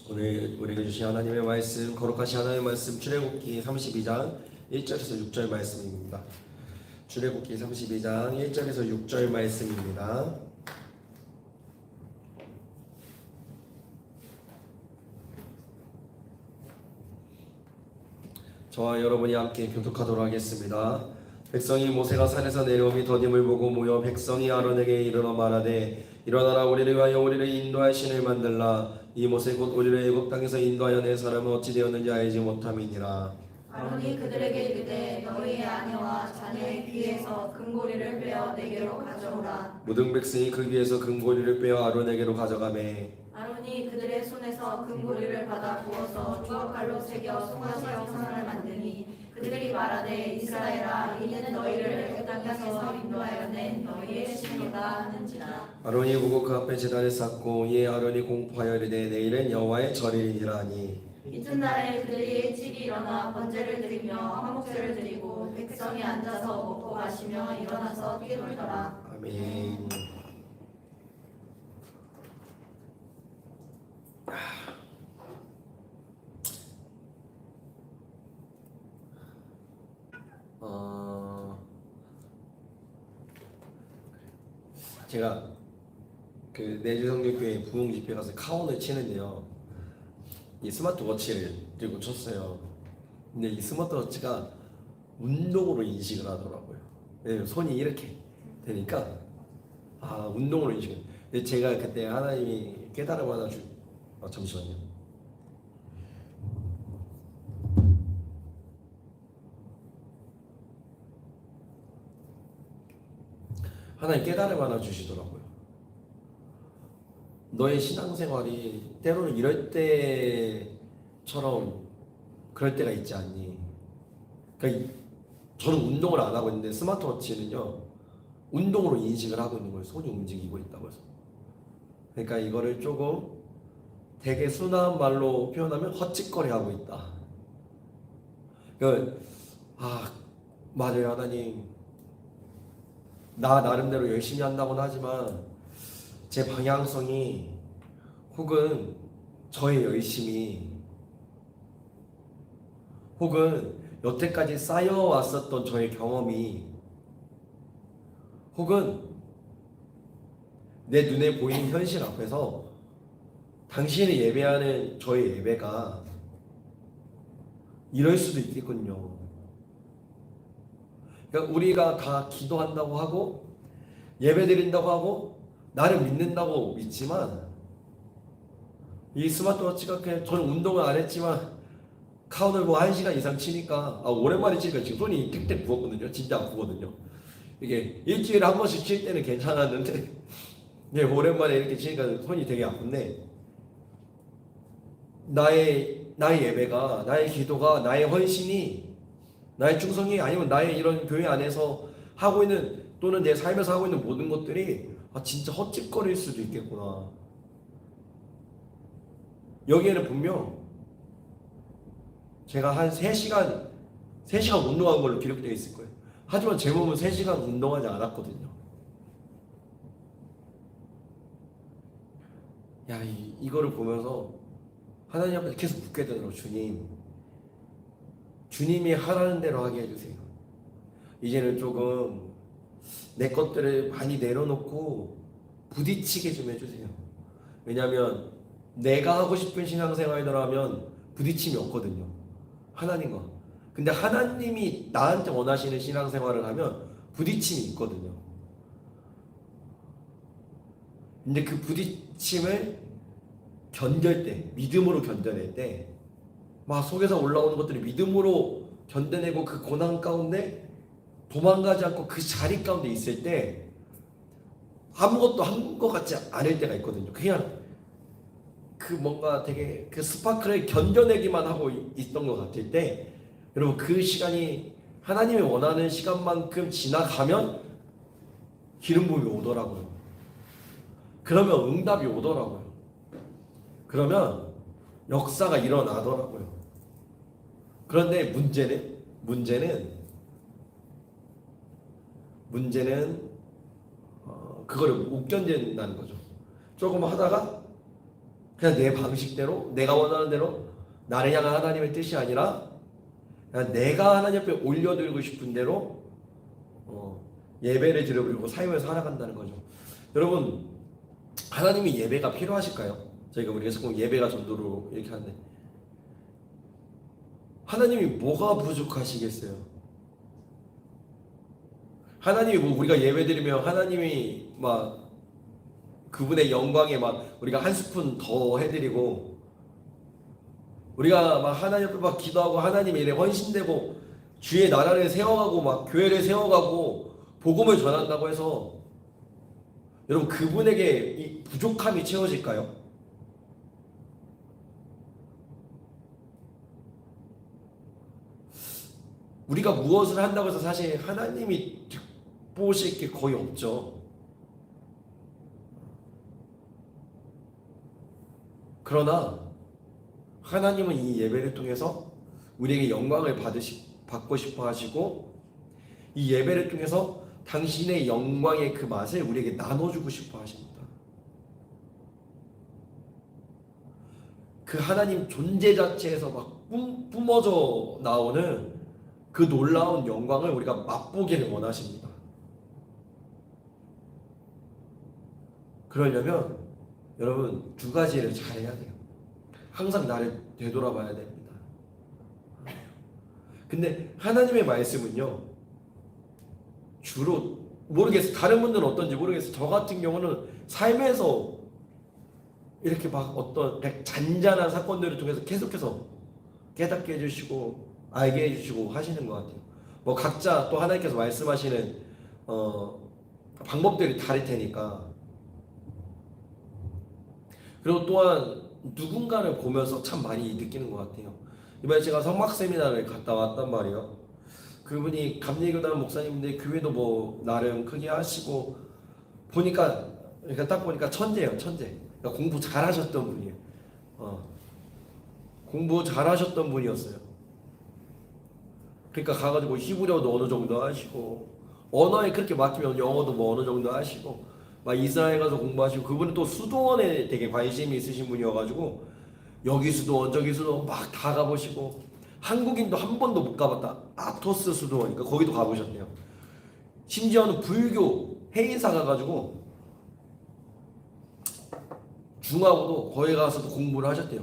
오늘 우리에게 주신 하나님의 말씀, 거룩하신 하나님의 말씀, 출애굽기 32장 1절에서 6절 말씀입니다. 출애굽기 32장 1절에서 6절 말씀입니다. 저와 여러분이 함께 교독하도록 하겠습니다. 백성이 모세가 산에서 내려오니 더딤을 보고 모여 백성이 아론에게 이르러 말하되 일어나라 우리를 위하여 우리를 인도할 신을 만들라. 이 모세 곧 우리를 애굽 땅에서 인도하여 낸 사람은 어찌 되었는지 알지 못함이니라. 아론이 그들에게 이르되 너희의 아내와 자녀의 귀에서 금고리를 빼어 내게로 가져오라. 모든 백성이 그 귀에서 금고리를 빼어 아론에게로 가져가매 아론이 그들의 손에서 금고리를 받아 부어서 주걱칼로 새겨 송아지 형상을 만드니 그들이 말하되 이스라엘아 이는 너희를 애굽 땅에서 인도하여 낸 너희의 신이다 하는지라. 아론이 보고 그 앞에 제단을 쌓고 이에 아론이 공포하여 이르되 내일은 여호와의 절일이라 하니 이튿날에 그들이 일찍이 일어나 번제를 드리며 화목제를 드리고 백성이 앉아서 먹고 마시며 일어나서 뛰놀더라. 아멘. 제가 그 내주성교회 부흥 집회 가서 카운을 치는데요. 이 스마트워치를 들고 쳤어요. 근데 이 스마트워치가 운동으로 인식을 하더라고요. 왜냐면 손이 이렇게 되니까 운동으로 인식을. 근데 제가 그때 하나님이 깨달음 하나 잠시만요. 하나님 깨달음 하나 주시더라고요. 너의 신앙생활이 때로는 이럴 때처럼 그럴 때가 있지 않니? 그러니까 저는 운동을 안 하고 있는데 스마트워치는요 운동으로 인식을 하고 있는 거예요. 손이 움직이고 있다고 해서. 그러니까 이거를 조금 되게 순한 말로 표현하면 헛짓거리 하고 있다. 그러니까 맞아요 하나님. 나 나름대로 열심히 한다고는 하지만 제 방향성이 혹은 저의 열심이 혹은 여태까지 쌓여왔었던 저의 경험이 혹은 내 눈에 보이는 현실 앞에서 당신이 예배하는 저의 예배가 이럴 수도 있겠군요. 그러니까 우리가 다 기도한다고 하고 예배드린다고 하고 나를 믿는다고 믿지만 이 스마트워치가 그냥 저는 운동을 안 했지만 카운을 뭐 1시간 이상 치니까 오랜만에 치니까 지금 손이 택택 부었거든요. 진짜 아프거든요. 이게 일주일에 한 번씩 칠 때는 괜찮았는데 오랜만에 이렇게 치니까 손이 되게 아픈데 나의 예배가 나의 기도가 나의 헌신이 나의 충성이 아니면 나의 이런 교회 안에서 하고 있는 또는 내 삶에서 하고 있는 모든 것들이 진짜 헛짓거릴 수도 있겠구나. 여기에는 분명 제가 한 3시간 운동한 걸로 기록되어 있을 거예요. 하지만 제 몸은 3시간 운동하지 않았거든요. 이거를 보면서 하나님 앞에 계속 묻게 되더라고요. 주님이 하라는 대로 하게 해주세요. 이제는 조금 내 것들을 많이 내려놓고 부딪히게 좀 해주세요. 왜냐하면 내가 하고 싶은 신앙생활이라면 부딪힘이 없거든요. 하나님과. 근데 하나님이 나한테 원하시는 신앙생활을 하면 부딪힘이 있거든요. 근데 그 부딪힘을 견딜 때, 믿음으로 견뎌낼 때 막 속에서 올라오는 것들을 믿음으로 견뎌내고 그 고난 가운데 도망가지 않고 그 자리 가운데 있을 때 아무것도 한 것 같지 않을 때가 있거든요. 그냥 그 뭔가 되게 그 스파크를 견뎌내기만 하고 있던 것 같을 때 여러분 그 시간이 하나님이 원하는 시간만큼 지나가면 기름 부음이 오더라고요. 그러면 응답이 오더라고요. 그러면 역사가 일어나더라고요. 그런데 문제는 그거를 못 견딘다는 거죠. 조금 하다가 그냥 내 방식대로 내가 원하는 대로 나를 향한 하나님의 뜻이 아니라 그냥 내가 하나님 앞에 올려드리고 싶은 대로 예배를 드려버리고 삶을 살아간다는 거죠. 여러분, 하나님이 예배가 필요하실까요? 저희가 우리가 자꾸 예배가 전도로 이렇게 하는데 하나님이 뭐가 부족하시겠어요? 하나님이 뭐 우리가 예배드리면 하나님이 막 그분의 영광에 막 우리가 한 스푼 더 해드리고 우리가 막 하나님 앞에 막 기도하고 하나님 일에 헌신되고 주의 나라를 세워가고 막 교회를 세워가고 복음을 전한다고 해서 여러분 그분에게 이 부족함이 채워질까요? 우리가 무엇을 한다고 해서 사실 하나님이 보실 게 거의 없죠. 그러나 하나님은 이 예배를 통해서 우리에게 영광을 받고 싶어 하시고 이 예배를 통해서 당신의 영광의 그 맛을 우리에게 나눠주고 싶어 하십니다. 그 하나님 존재 자체에서 막 뿜어져 나오는 그 놀라운 영광을 우리가 맛보기를 원하십니다. 그러려면 여러분 두 가지를 잘해야 돼요. 항상 나를 되돌아봐야 됩니다. 근데 하나님의 말씀은요, 주로 모르겠어요. 다른 분들은 어떤지 모르겠어요. 저 같은 경우는 삶에서 이렇게 막 어떤 잔잔한 사건들을 통해서 계속해서 깨닫게 해주시고 알게 해주시고 하시는 것 같아요. 뭐 각자 또 하나님께서 말씀하시는 방법들이 다를 테니까. 그리고 또한 누군가를 보면서 참 많이 느끼는 것 같아요. 이번에 제가 성막 세미나를 갔다 왔단 말이에요. 그분이 감리교단 목사님인데 교회도 뭐 나름 크게 하시고 보니까 그러니까 딱 보니까 천재예요, 천재. 그러니까 공부 잘하셨던 분이에요. 공부 잘하셨던 분이었어요. 그러니까 가가지고 히브리어도 어느 정도 하시고 언어에 그렇게 맡기면 영어도 뭐 어느 정도 하시고 막 이스라엘 가서 공부하시고 그분은 또 수도원에 되게 관심이 있으신 분이어가지고 여기 수도원 저기 수도원 막 다 가보시고 한국인도 한 번도 못 가봤다. 아토스 수도원이니까 거기도 가보셨대요. 심지어는 불교 해인사 가가지고 중하고도 거기 가서도 공부를 하셨대요.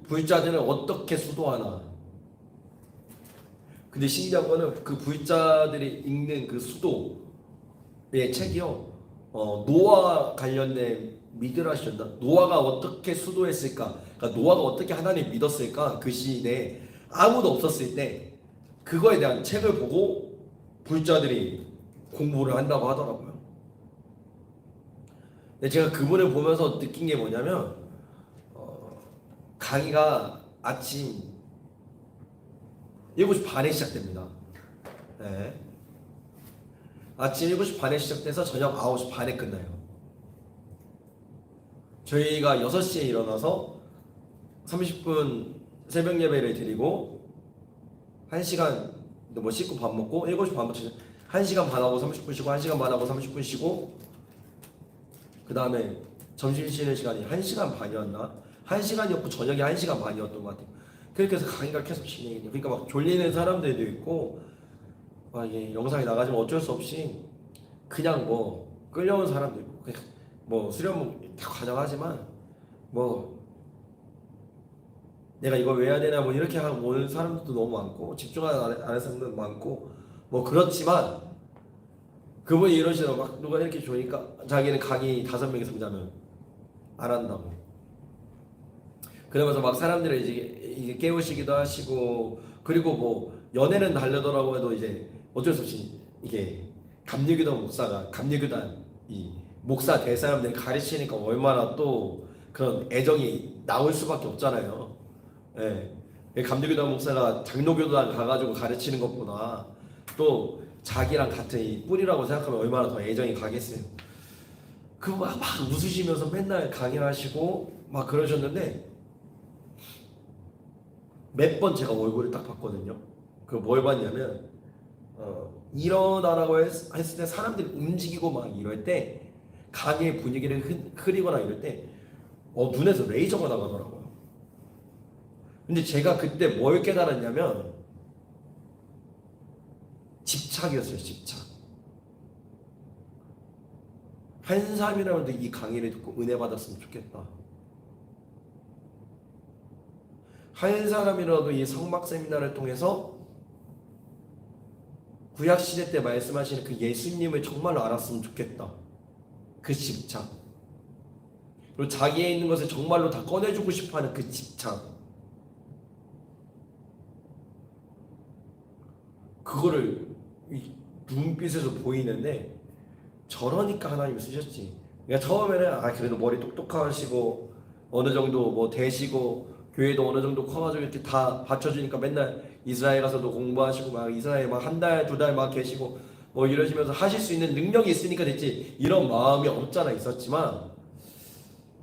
불자들은 어떻게 수도하나. 근데 신기한 거는 그 불자들이 읽는 그 수도의 책이요. 노아 관련된 미드라시였나? 노아가 어떻게 수도했을까? 그러니까 노아가 어떻게 하나님 믿었을까? 그 시대에 아무도 없었을 때 그거에 대한 책을 보고 불자들이 공부를 한다고 하더라고요. 근데 제가 그분을 보면서 느낀 게 뭐냐면 강의가 아침 7시 반에 시작됩니다. 네. 아침 7시 반에 시작돼서 저녁 9시 반에 끝나요. 저희가 6시에 일어나서 30분 새벽 예배를 드리고 1시간 뭐 씻고 밥 먹고 7시 반부터 1시간 반하고 30분 쉬고 1시간 반하고 30분 쉬고 그 다음에 점심 쉬는 시간이 1시간 반이었나? 1시간이었고 저녁이 1시간 반이었던 것 같아요. 그렇게 해서 강의가 계속 진행이 돼요. 그러니까 막 졸리는 사람들도 있고 이게 영상이 나가지면 어쩔 수 없이 그냥 뭐 끌려온 사람도 있고 그냥 뭐 수련목 다 과정하지만 뭐 내가 이걸 왜 해야 되나 뭐 이렇게 하고 오는 사람들도 너무 많고 집중하는 안 하는 사람들도 많고 뭐 그렇지만 그분이 이러시더라고. 막 누가 이렇게 좋으니까 자기는 강의 5명이서 자면 안 한다고. 그러면서 막 사람들을 이제 깨우시기도 하시고 그리고 뭐 연애는 다르더라고 해도 이제 어쩔 수 없이 이게 감리교단 목사가 감리교단 이 목사 될 사람들 가르치니까 얼마나 또 그런 애정이 나올 수밖에 없잖아요. 예. 감리교단 목사가 장로교단 가가지고 가르치는 것보다 또 자기랑 같은 이 뿌리라고 생각하면 얼마나 더 애정이 가겠어요. 그거 막 웃으시면서 맨날 강의하시고 막 그러셨는데 몇 번 제가 얼굴을 딱 봤거든요. 그 뭘 봤냐면 일어나라고 했을 때 사람들이 움직이고 막 이럴 때 강의 분위기를 흐리거나 이럴 때 눈에서 레이저가 나가더라고요. 근데 제가 그때 뭘 깨달았냐면 집착이었어요. 집착. 한 사람이라도 이 강의를 듣고 은혜 받았으면 좋겠다. 한 사람이라도 이 성막 세미나를 통해서 구약시대 때 말씀하시는 그 예수님을 정말로 알았으면 좋겠다. 그 집착. 그리고 자기에 있는 것을 정말로 다 꺼내주고 싶어하는 그 집착. 그거를 이 눈빛에서 보이는데 저러니까 하나님이 쓰셨지. 그러니까 처음에는 그래도 머리 똑똑하시고 어느 정도 뭐 되시고 교회도 어느 정도 커가지고 이렇게 다 받쳐주니까 맨날 이스라엘 가서도 공부하시고 막 이스라엘 막 한 달 두 달 막 계시고 뭐 이러시면서 하실 수 있는 능력이 있으니까 됐지, 이런 마음이 없잖아 있었지만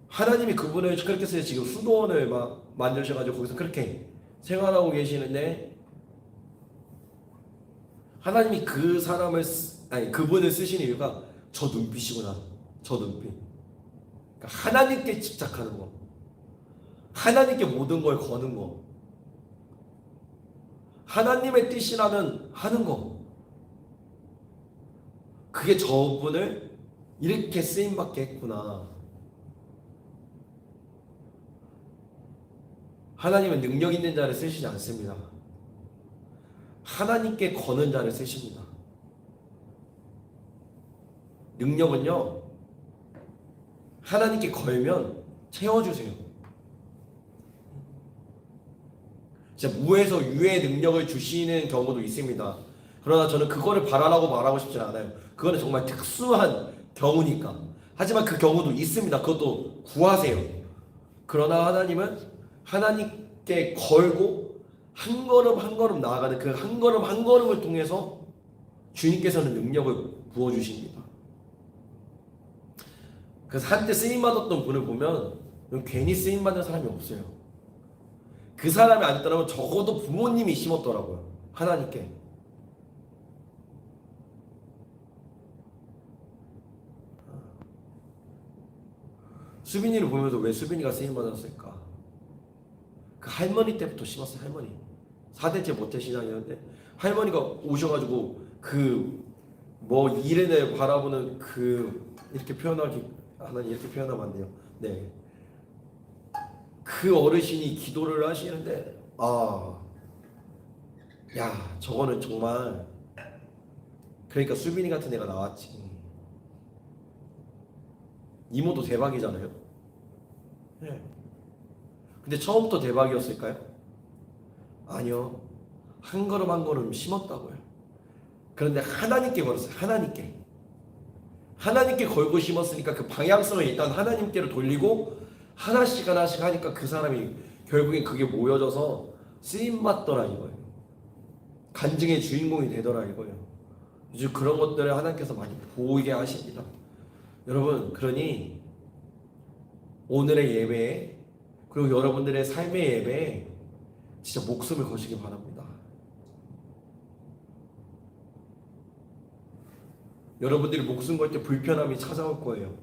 하나님이 그분을 그렇게 해서 지금 수도원을 막 만드셔가지고 거기서 그렇게 생활하고 계시는데 하나님이 그 사람을 그분을 쓰시는 이유가 저 눈빛이구나. 저 눈빛. 그러니까 하나님께 집착하는 거, 하나님께 모든 걸 거는 거, 하나님의 뜻이라면 하는 거. 그게 저분을 이렇게 쓰임받게 했구나. 하나님은 능력 있는 자를 쓰시지 않습니다. 하나님께 거는 자를 쓰십니다. 능력은요, 하나님께 걸면 채워주세요. 진짜 무에서 유의 능력을 주시는 경우도 있습니다. 그러나 저는 그거를 바라라고 말하고 싶지 않아요. 그거는 정말 특수한 경우니까. 하지만 그 경우도 있습니다. 그것도 구하세요. 그러나 하나님은 하나님께 걸고 한 걸음 한 걸음 나아가는 그 한 걸음 한 걸음을 통해서 주님께서는 능력을 부어주십니다. 그래서 한때 쓰임받았던 분을 보면 괜히 쓰임받는 사람이 없어요. 그 사람이 아니더라면 적어도 부모님이 심었더라고요. 하나님께. 수빈이를 보면서 왜 수빈이가 쓰임받았을까? 그 할머니 때부터 심었어요. 할머니. 4대째 모태신앙이었는데 할머니가 오셔가지고 그 뭐 이른을 바라보는 그 이렇게 표현하기 하나님 이렇게 표현하면 안 돼요. 네. 그 어르신이 기도를 하시는데 야 저거는 정말, 그러니까 수빈이 같은 애가 나왔지. 이모도 대박이잖아요. 네. 근데 처음부터 대박이었을까요? 아니요. 한 걸음 한 걸음 심었다고요. 그런데 하나님께 걸었어요. 하나님께 걸고 심었으니까 그 방향성을 일단 하나님께로 돌리고 하나씩 하나씩 하니까 그 사람이 결국엔 그게 모여져서 쓰임받더라 이거예요. 간증의 주인공이 되더라 이거예요. 이제 그런 것들을 하나님께서 많이 보이게 하십니다. 여러분, 그러니 오늘의 예배에 그리고 여러분들의 삶의 예배에 진짜 목숨을 거시기 바랍니다. 여러분들이 목숨 걸 때 불편함이 찾아올 거예요.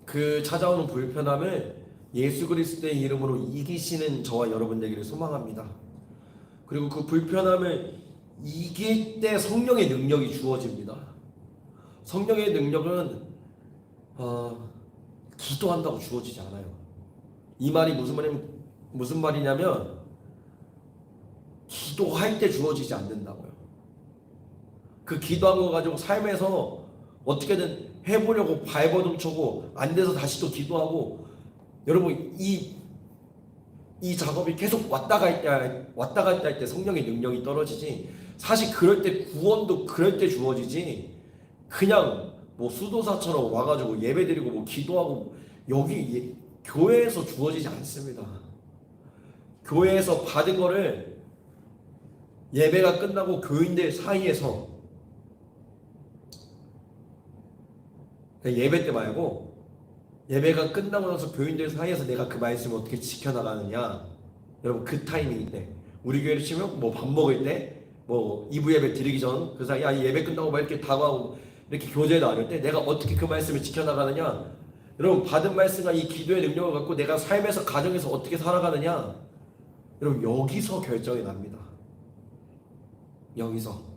그 찾아오는 불편함을 예수 그리스도의 이름으로 이기시는 저와 여러분 되기를 소망합니다. 그리고 그 불편함을 이길 때 성령의 능력이 주어집니다. 성령의 능력은 기도한다고 주어지지 않아요. 이 말이 무슨 말이냐면 기도할 때 주어지지 않는다고요. 그 기도한 거 가지고 삶에서 어떻게든 해보려고 발버둥 쳐고 안 돼서 다시 또 기도하고, 여러분 이 작업이 계속 왔다 갔다 할 때 성령의 능력이 떨어지지, 사실 그럴 때 구원도 그럴 때 주어지지, 그냥 뭐 수도사처럼 와가지고 예배드리고 뭐 기도하고 여기 교회에서 주어지지 않습니다. 교회에서 받은 거를 예배가 끝나고 교인들 사이에서, 예배 때 말고 예배가 끝나고 나서 교인들 사이에서 내가 그 말씀을 어떻게 지켜나가느냐. 여러분 그 타이밍 때 우리 교회를 치면 뭐 밥 먹을 때 뭐 2부 예배 드리기 전 그 사이 예배 끝나고 막 이렇게 다가오고 이렇게 교제에 나눌 때 내가 어떻게 그 말씀을 지켜나가느냐. 여러분 받은 말씀과 이 기도의 능력을 갖고 내가 삶에서 가정에서 어떻게 살아가느냐 여러분 여기서 결정이 납니다. 여기서.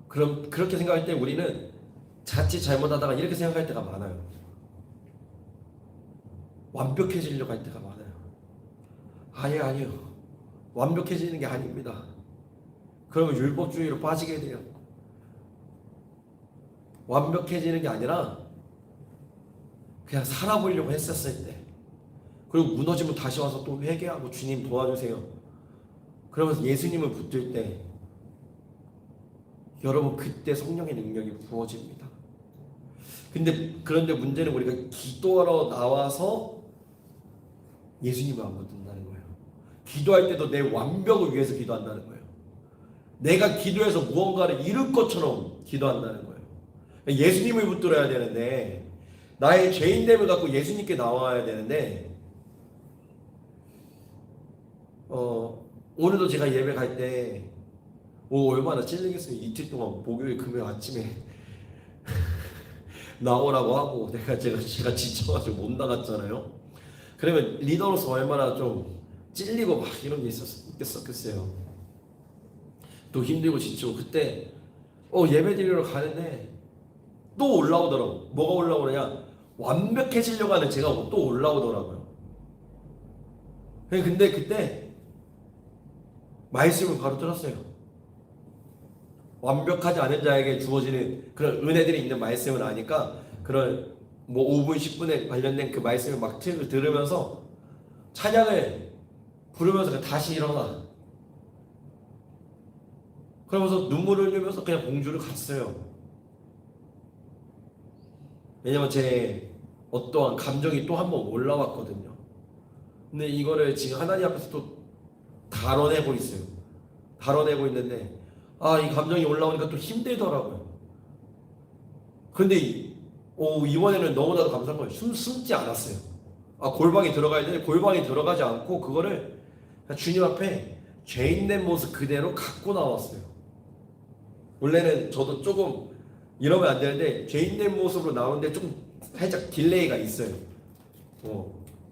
그럼 그렇게 생각할 때 우리는 자칫 잘못하다가 이렇게 생각할 때가 많아요. 완벽해지려고 할 때가 많아요. 아니에요. 완벽해지는 게 아닙니다. 그러면 율법주의로 빠지게 돼요. 완벽해지는 게 아니라 그냥 살아보려고 했었을 때, 그리고 무너지면 다시 와서 또 회개하고 주님 도와주세요 그러면서 예수님을 붙들 때 여러분 그때 성령의 능력이 부어집니다. 그런데 문제는 우리가 기도하러 나와서 예수님을 안 붙든다는 거예요. 기도할 때도 내 완벽을 위해서 기도한다는 거예요. 내가 기도해서 무언가를 이룰 것처럼 기도한다는 거예요. 예수님을 붙들어야 되는데 나의 죄인됨을 갖고 예수님께 나와야 되는데 오늘도 제가 예배 갈 때 얼마나 찔리겠어요. 이틀 동안 목요일 금요일 아침에 나오라고 하고 제가 지쳐가지고 못 나갔잖아요. 그러면 리더로서 얼마나 좀 찔리고 막 이런 게 있었겠어요. 또 힘들고 지치고 그때 예배 드리러 가는데 또 올라오더라고. 뭐가 올라오느냐? 완벽해지려고 하는 제가 또 올라오더라고요. 근데 그때 말씀을 바로 들었어요. 완벽하지 않은 자에게 주어지는 그런 은혜들이 있는 말씀을 아니까 그런 5분 10분에 관련된 그 말씀을 막 들으면서 찬양을 부르면서 다시 일어나 그러면서 눈물을 흘리면서 그냥 공주를 갔어요. 왜냐면 제 어떠한 감정이 또 한 번 올라왔거든요. 근데 이거를 지금 하나님 앞에서 또 다뤄내고 있어요. 다뤄내고 있는데 이 감정이 올라오니까 또 힘들더라고요. 근데 이번에는 너무나도 감사한 거예요. 숨지 않았어요. 골방에 들어가야 되는데 골방에 들어가지 않고 그거를 주님 앞에 죄인된 모습 그대로 갖고 나왔어요. 원래는 저도 조금 이러면 안 되는데 죄인된 모습으로 나오는데 좀 살짝 딜레이가 있어요.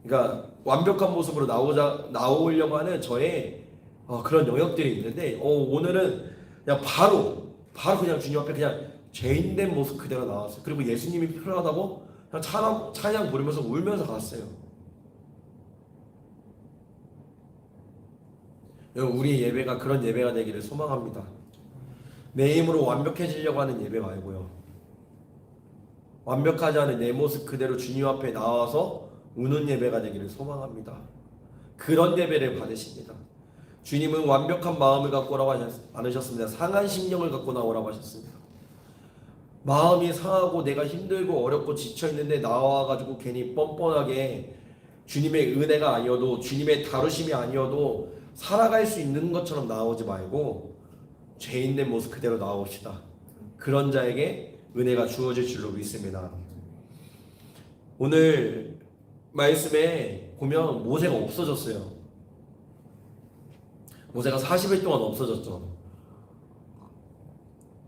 그러니까 완벽한 모습으로 나오려고 하는 저의 그런 영역들이 있는데 오늘은 그냥 바로 그냥 주님 앞에 그냥 죄인된 모습 그대로 나왔어요. 그리고 예수님이 필요하다고 그냥 찬양 부르면서 울면서 갔어요. 여러분 우리의 예배가 그런 예배가 되기를 소망합니다. 내 힘으로 완벽해지려고 하는 예배 말고요. 완벽하지 않은 내 모습 그대로 주님 앞에 나와서 우는 예배가 되기를 소망합니다. 그런 예배를 받으십니다. 주님은 완벽한 마음을 갖고 오라고 하지 않으셨습니다. 상한 심령을 갖고 나오라고 하셨습니다. 마음이 상하고 내가 힘들고 어렵고 지쳐있는데 나와가지고 괜히 뻔뻔하게 주님의 은혜가 아니어도 주님의 다루심이 아니어도 살아갈 수 있는 것처럼 나오지 말고 죄인된 모습 그대로 나옵시다. 그런 자에게 은혜가 주어질 줄로 믿습니다. 오늘 말씀에 보면 모세가 없어졌어요. 모세가 40일 동안 없어졌죠.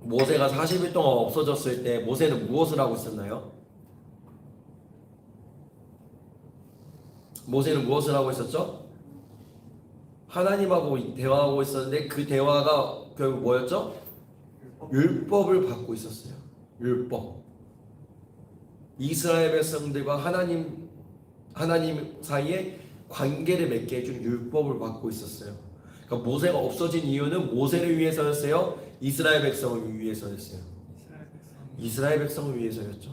모세가 40일 동안 없어졌을 때 모세는 무엇을 하고 있었나요? 모세는 무엇을 하고 있었죠? 하나님하고 대화하고 있었는데 그 대화가 결국 뭐였죠? 율법을 받고 있었어요. 율법. 이스라엘 백성들과 하나님 사이에 관계를 맺게 해준 율법을 받고 있었어요. 그러니까 모세가 없어진 이유는 모세를 위해서였어요? 이스라엘 백성을 위해서였어요? 이스라엘 백성을 위해서였죠.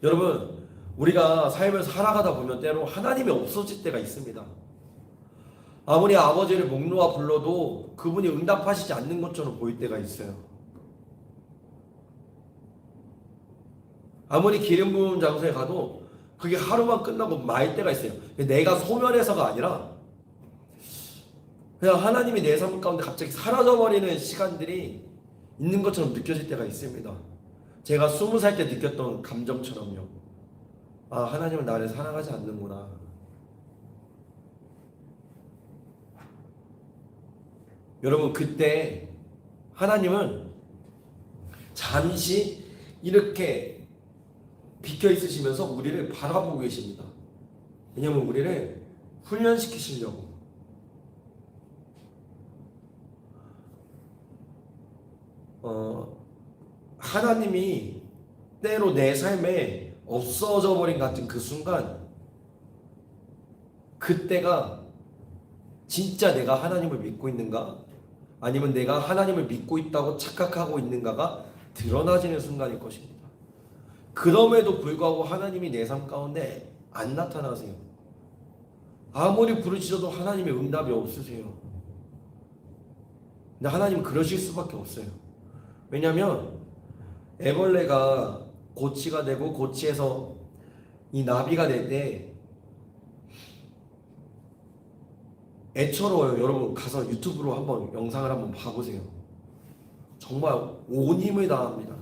여러분 우리가 삶을 살아가다 보면 때로 하나님이 없어질 때가 있습니다. 아무리 아버지를 목 놓아 불러도 그분이 응답하시지 않는 것처럼 보일 때가 있어요. 아무리 기름 부은 장소에 가도 그게 하루만 끝나고 말 때가 있어요. 내가 소멸해서가 아니라 그냥 하나님이 내 삶 가운데 갑자기 사라져버리는 시간들이 있는 것처럼 느껴질 때가 있습니다. 제가 20살 때 느꼈던 감정처럼요. 하나님은 나를 사랑하지 않는구나. 여러분 그때 하나님은 잠시 이렇게 비켜 있으시면서 우리를 바라보고 계십니다. 왜냐면 우리를 훈련시키시려고. 하나님이 때로 내 삶에 없어져 버린 같은 그 순간, 그때가 진짜 내가 하나님을 믿고 있는가? 아니면 내가 하나님을 믿고 있다고 착각하고 있는가가 드러나지는 순간일 것입니다. 그럼에도 불구하고 하나님이 내 삶 가운데 안 나타나세요. 아무리 부르짖어도 하나님의 응답이 없으세요. 근데 하나님은 그러실 수밖에 없어요. 왜냐하면 애벌레가 고치가 되고 고치에서 이 나비가 될 때 애처로워요. 여러분 가서 유튜브로 한번 영상을 한번 봐보세요. 정말 온 힘을 다합니다.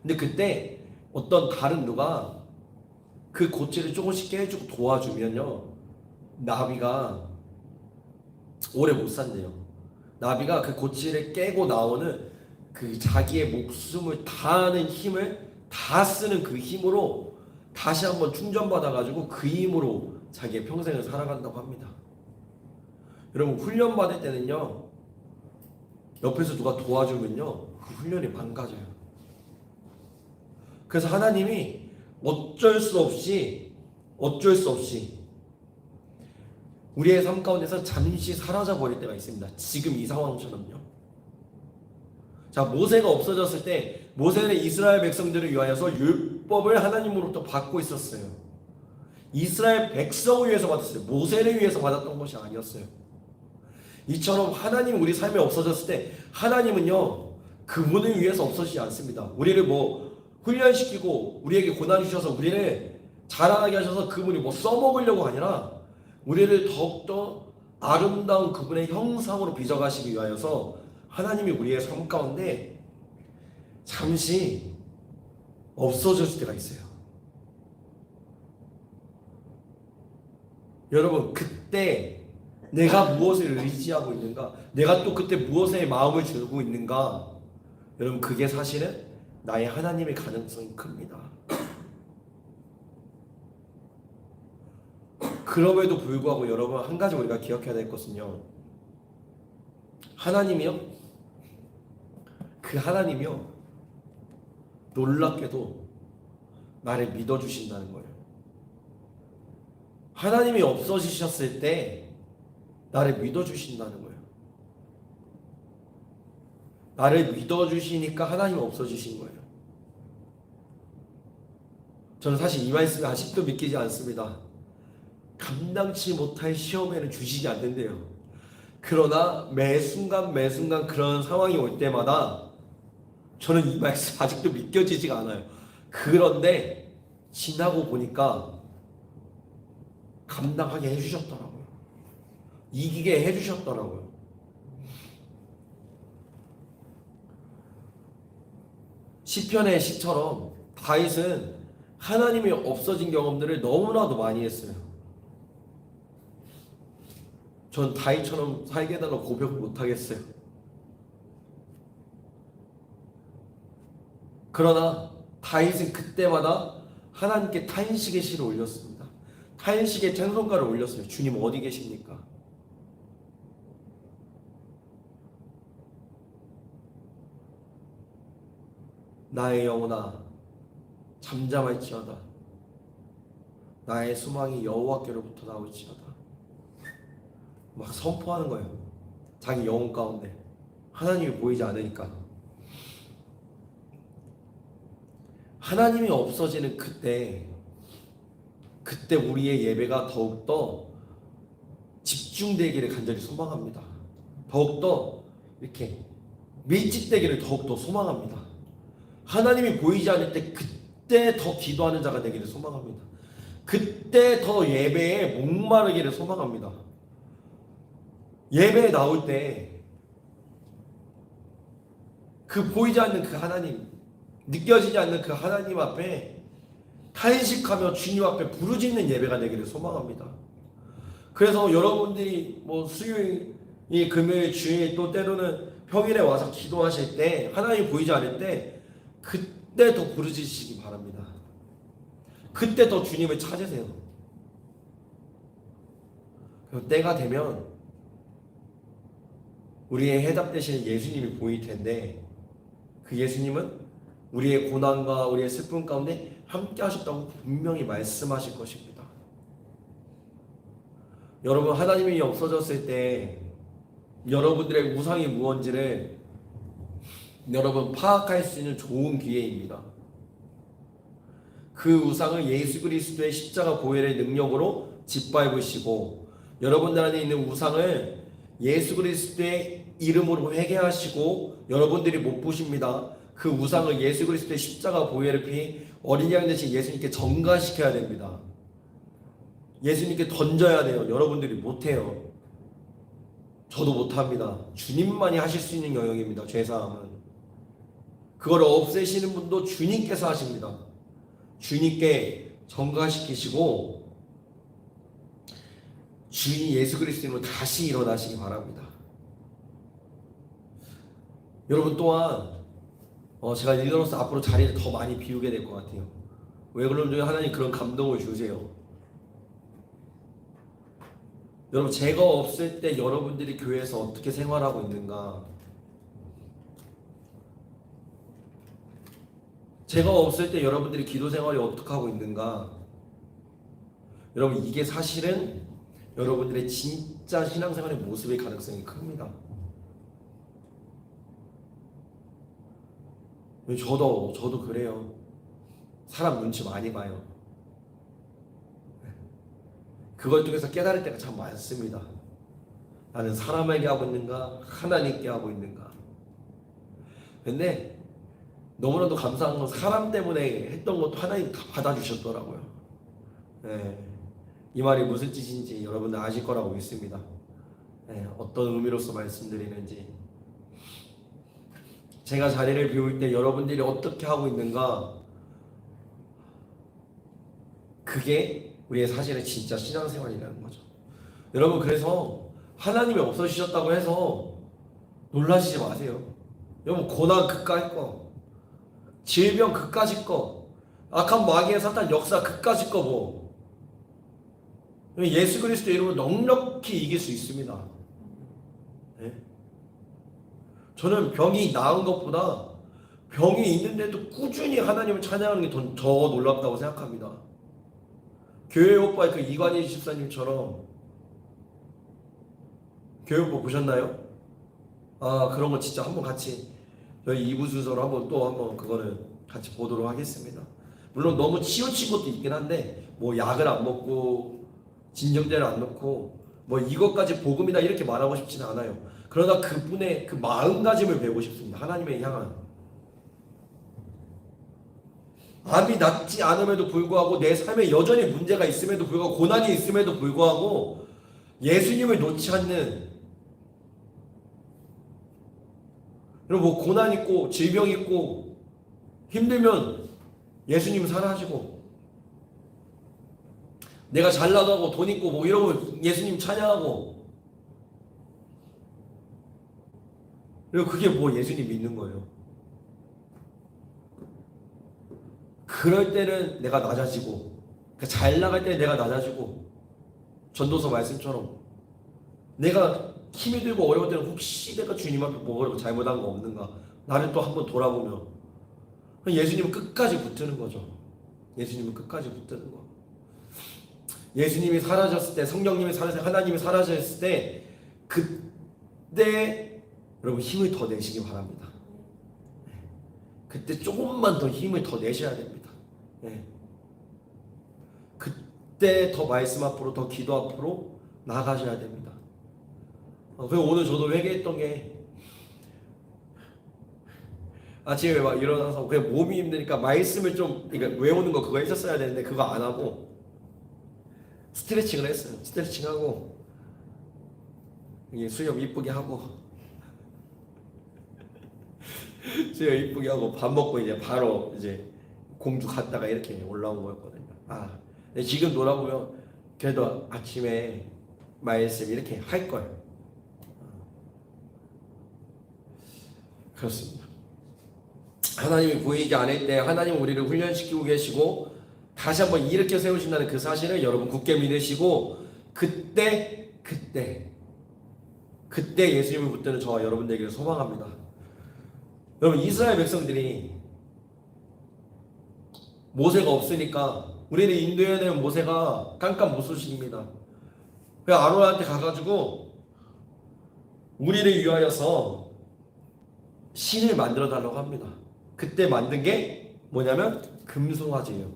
근데 그때 어떤 다른 누가 그 고치를 조금씩 깨주고 도와주면요, 나비가 오래 못 산대요. 나비가 그 고치를 깨고 나오는 그 자기의 목숨을 다하는 힘을 다 쓰는 그 힘으로 다시 한번 충전받아가지고 그 힘으로 자기의 평생을 살아간다고 합니다. 여러분 훈련받을 때는요, 옆에서 누가 도와주면요 그 훈련이 망가져요. 그래서 하나님이 어쩔 수 없이 우리의 삶 가운데서 잠시 사라져 버릴 때가 있습니다. 지금 이 상황처럼요. 자, 모세가 없어졌을 때 모세는 이스라엘 백성들을 위하여서 율법을 하나님으로부터 받고 있었어요. 이스라엘 백성을 위해서 받았어요. 모세를 위해서 받았던 것이 아니었어요. 이처럼 하나님 우리 삶에 없어졌을 때 하나님은요 그분을 위해서 없어지지 않습니다. 우리를 뭐 훈련시키고 우리에게 고난을 주셔서 우리를 자라나게 하셔서 그분이 뭐 써먹으려고 아니라 우리를 더욱더 아름다운 그분의 형상으로 빚어가시기 위하여서 하나님이 우리의 삶 가운데 잠시 없어질 때가 있어요. 여러분 그때 내가 무엇을 의지하고 있는가? 내가 또 그때 무엇에 마음을 주고 있는가? 여러분 그게 사실은 나의 하나님의 가능성이 큽니다. 그럼에도 불구하고 여러분 한 가지 우리가 기억해야 될 것은요, 하나님이요, 그 하나님이요 놀랍게도 나를 믿어주신다는 거예요. 하나님이 없어지셨을 때 나를 믿어주신다는 거예요. 나를 믿어주시니까 하나님이 없어지신 거예요. 저는 사실 이 말씀이 아직도 믿기지 않습니다. 감당치 못할 시험에는 주시지 않는데요. 그러나 매 순간 그런 상황이 올 때마다 저는 이 말씀 아직도 믿겨지지가 않아요. 그런데 지나고 보니까 감당하게 해주셨더라고요. 이기게 해주셨더라고요. 시편의 시처럼 다윗은 하나님이 없어진 경험들을 너무나도 많이 했어요. 전 다윗처럼 살게 해달라고 고백 못하겠어요. 그러나 다윗은 그때마다 하나님께 탄식의 시를 올렸습니다. 탄식의 찬송가를 올렸어요. 주님 어디 계십니까? 나의 영혼아 잠잠할지어다. 나의 소망이 여호와께로부터 나올지어다. 막 선포하는 거예요. 자기 영혼 가운데 하나님이 보이지 않으니까. 하나님이 없어지는 그때 우리의 예배가 더욱더 집중되기를 간절히 소망합니다. 더욱더 이렇게 밀집되기를 더욱더 소망합니다. 하나님이 보이지 않을 때 그때 더 기도하는 자가 되기를 소망합니다. 그때 더 예배에 목마르기를 소망합니다. 예배에 나올 때 그 보이지 않는 그 하나님, 느껴지지 않는 그 하나님 앞에 탄식하며 주님 앞에 부르짖는 예배가 되기를 소망합니다. 그래서 여러분들이 뭐 수요일, 금요일, 주일 또 때로는 평일에 와서 기도하실 때 하나님이 보이지 않을 때 그때 더 부르짖으시기 바랍니다. 그때 더 주님을 찾으세요. 때가 되면 우리의 해답 되시는 예수님이 보일 텐데, 그 예수님은 우리의 고난과 우리의 슬픔 가운데 함께 하셨다고 분명히 말씀하실 것입니다. 여러분, 하나님이 없어졌을 때 여러분들의 우상이 무언지를 여러분 파악할 수 있는 좋은 기회입니다. 그 우상을 예수 그리스도의 십자가 보혈의 능력으로 짓밟으시고, 여러분들 안에 있는 우상을 예수 그리스도의 이름으로 회개하시고, 여러분들이 못 보십니다. 그 우상을 예수 그리스도의 십자가 보혈의 피 어린 양 대신 예수님께 전가시켜야 됩니다. 예수님께 던져야 돼요. 여러분들이 못해요. 저도 못합니다. 주님만이 하실 수 있는 영역입니다. 죄사함은. 그걸 없애시는 분도 주님께서 하십니다. 주님께 전가시키시고 주인 예수 그리스도로 다시 일어나시기 바랍니다. 여러분, 또한 제가 리더로서 앞으로 자리를 더 많이 비우게 될 것 같아요. 왜 그런지 하나님 그런 감동을 주세요. 여러분, 제가 없을 때 여러분들이 교회에서 어떻게 생활하고 있는가? 제가 없을 때 여러분들이 기도 생활이 어떻게 하고 있는가? 여러분, 이게 사실은 여러분들의 진짜 신앙생활의 모습의 가능성이 큽니다. 저도 그래요. 사람 눈치 많이 봐요. 그걸 통해서 깨달을 때가 참 많습니다. 나는 사람에게 하고 있는가, 하나님께 하고 있는가. 근데 너무나도 감사한 건 사람 때문에 했던 것도 하나님 다 받아주셨더라고요. 네. 이 말이 무슨 뜻인지 여러분들 아실 거라고 믿습니다. 네. 어떤 의미로서 말씀드리는지. 제가 자리를 비울 때 여러분들이 어떻게 하고 있는가, 그게 우리의 사실은 진짜 신앙생활이라는 거죠. 여러분, 그래서 하나님이 없어지셨다고 해서 놀라시지 마세요. 여러분, 고난 그까짓 거, 질병 그까짓 거, 악한 마귀의 사탄 역사 그까짓 거 뭐, 예수 그리스도 이름으로 넉넉히 이길 수 있습니다. 네? 저는 병이 나은 것보다 병이 있는데도 꾸준히 하나님을 찬양하는 게 더 놀랍다고 생각합니다. 교회 오빠의 그 이관희 집사님처럼, 교회 오빠 보셨나요? 그런 거 진짜 한번 같이 저희 2부 순서로 한번 그거는 같이 보도록 하겠습니다. 물론 너무 치우친 것도 있긴 한데, 뭐 약을 안 먹고 진정제를 안 넣고 뭐 이것까지 복음이다 이렇게 말하고 싶지는 않아요. 그러나 그분의 그 마음가짐을 배우고 싶습니다. 하나님의 향한. 암이 낫지 않음에도 불구하고, 내 삶에 여전히 문제가 있음에도 불구하고, 고난이 있음에도 불구하고 예수님을 놓지 않는, 그리고 뭐 고난 있고 질병 있고 힘들면 예수님 사랑하시고, 내가 잘 나가고 돈 있고 뭐 이러면 예수님 찬양하고, 그리고 그게 뭐 예수님 믿는 거예요. 그럴 때는 내가 낮아지고, 잘 나갈 때는 내가 낮아지고, 전도서 말씀처럼 내가 힘이 들고 어려울 때는 혹시 내가 주님 앞에 뭐 잘못한 거 없는가, 나를 또 한번 돌아보며, 예수님은 끝까지 붙드는 거죠. 예수님은 끝까지 붙드는 거. 예수님이 사라졌을 때, 성령님이 사라졌을 때, 하나님이 사라졌을 때, 그때 여러분 힘을 더 내시기 바랍니다. 그때 조금만 더 힘을 더 내셔야 됩니다. 네. 그때 더 말씀 앞으로, 더 기도 앞으로 나아가셔야 됩니다. 그래서 오늘 저도 회개했던 게, 아침에 막 일어나서 그냥 몸이 힘드니까 말씀을 좀 그러니까 외우는 거 그거 했었어야 되는데 그거 안 하고 스트레칭을 했어요. 스트레칭하고 수염 이쁘게 하고 수염 이쁘게 하고 밥 먹고 이제 바로 이제 공주 갔다가 이렇게 올라온 거였거든요. 근데 지금 돌아보면 그래도 아침에 말씀 이렇게 할 걸. 그렇습니다. 하나님이 보이지 않을 때 하나님은 우리를 훈련시키고 계시고 다시 한번 일으켜 세우신다는 그 사실을 여러분 굳게 믿으시고 그때 예수님을 붙드는 저와 여러분들에게 소망합니다. 여러분 이스라엘 백성들이 모세가 없으니까 우리를 인도해야 되는 모세가 깜깜무소식입니다. 그 아론한테 가가지고 우리를 위하여서 신을 만들어 달라고 합니다. 그때 만든 게 뭐냐면 금송아지예요.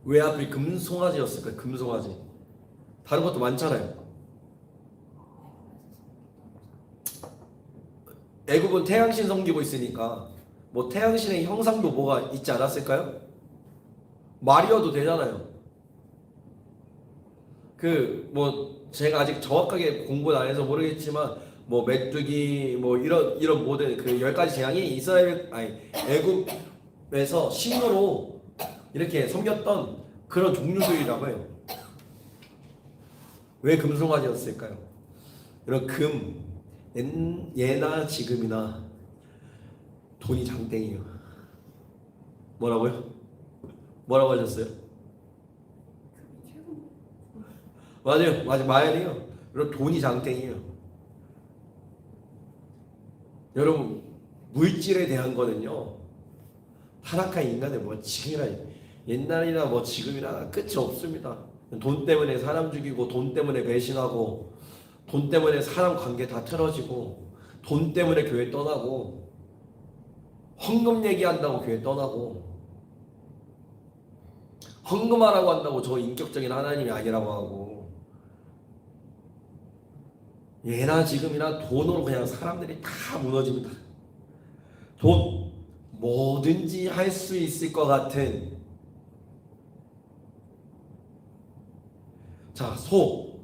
왜 하필 금송아지였을까요? 금송아지. 다른 것도 많잖아요. 애굽은 태양신 섬기고 있으니까 뭐 태양신의 형상도 뭐가 있지 않았을까요? 말이어도 되잖아요. 그 뭐 제가 아직 정확하게 공부는 안 해서 모르겠지만 뭐 메뚜기 뭐 이런 모든 그 10가지 재앙이 애굽에서 신으로 이렇게 섬겼던 그런 종류들이라고 해요. 왜 금송아지였을까요? 이런 예나 지금이나 돈이 장땡이에요. 뭐라고요? 뭐라고 하셨어요? 맞아요. 마연이요. 이런 돈이 장땡이에요. 여러분 물질에 대한 거는요 타락한 인간의 뭐 지금이나 옛날이나 뭐 지금이나 끝이 없습니다. 돈 때문에 사람 죽이고 돈 때문에 배신하고 돈 때문에 사람 관계 다 틀어지고 돈 때문에 교회 떠나고 헌금 얘기한다고 교회 떠나고 헌금하라고 한다고 저 인격적인 하나님이 아니라고 하고 예나 지금이나 돈으로 그냥 사람들이 다 무너집니다. 돈 뭐든지 할 수 있을 것 같은 자, 소.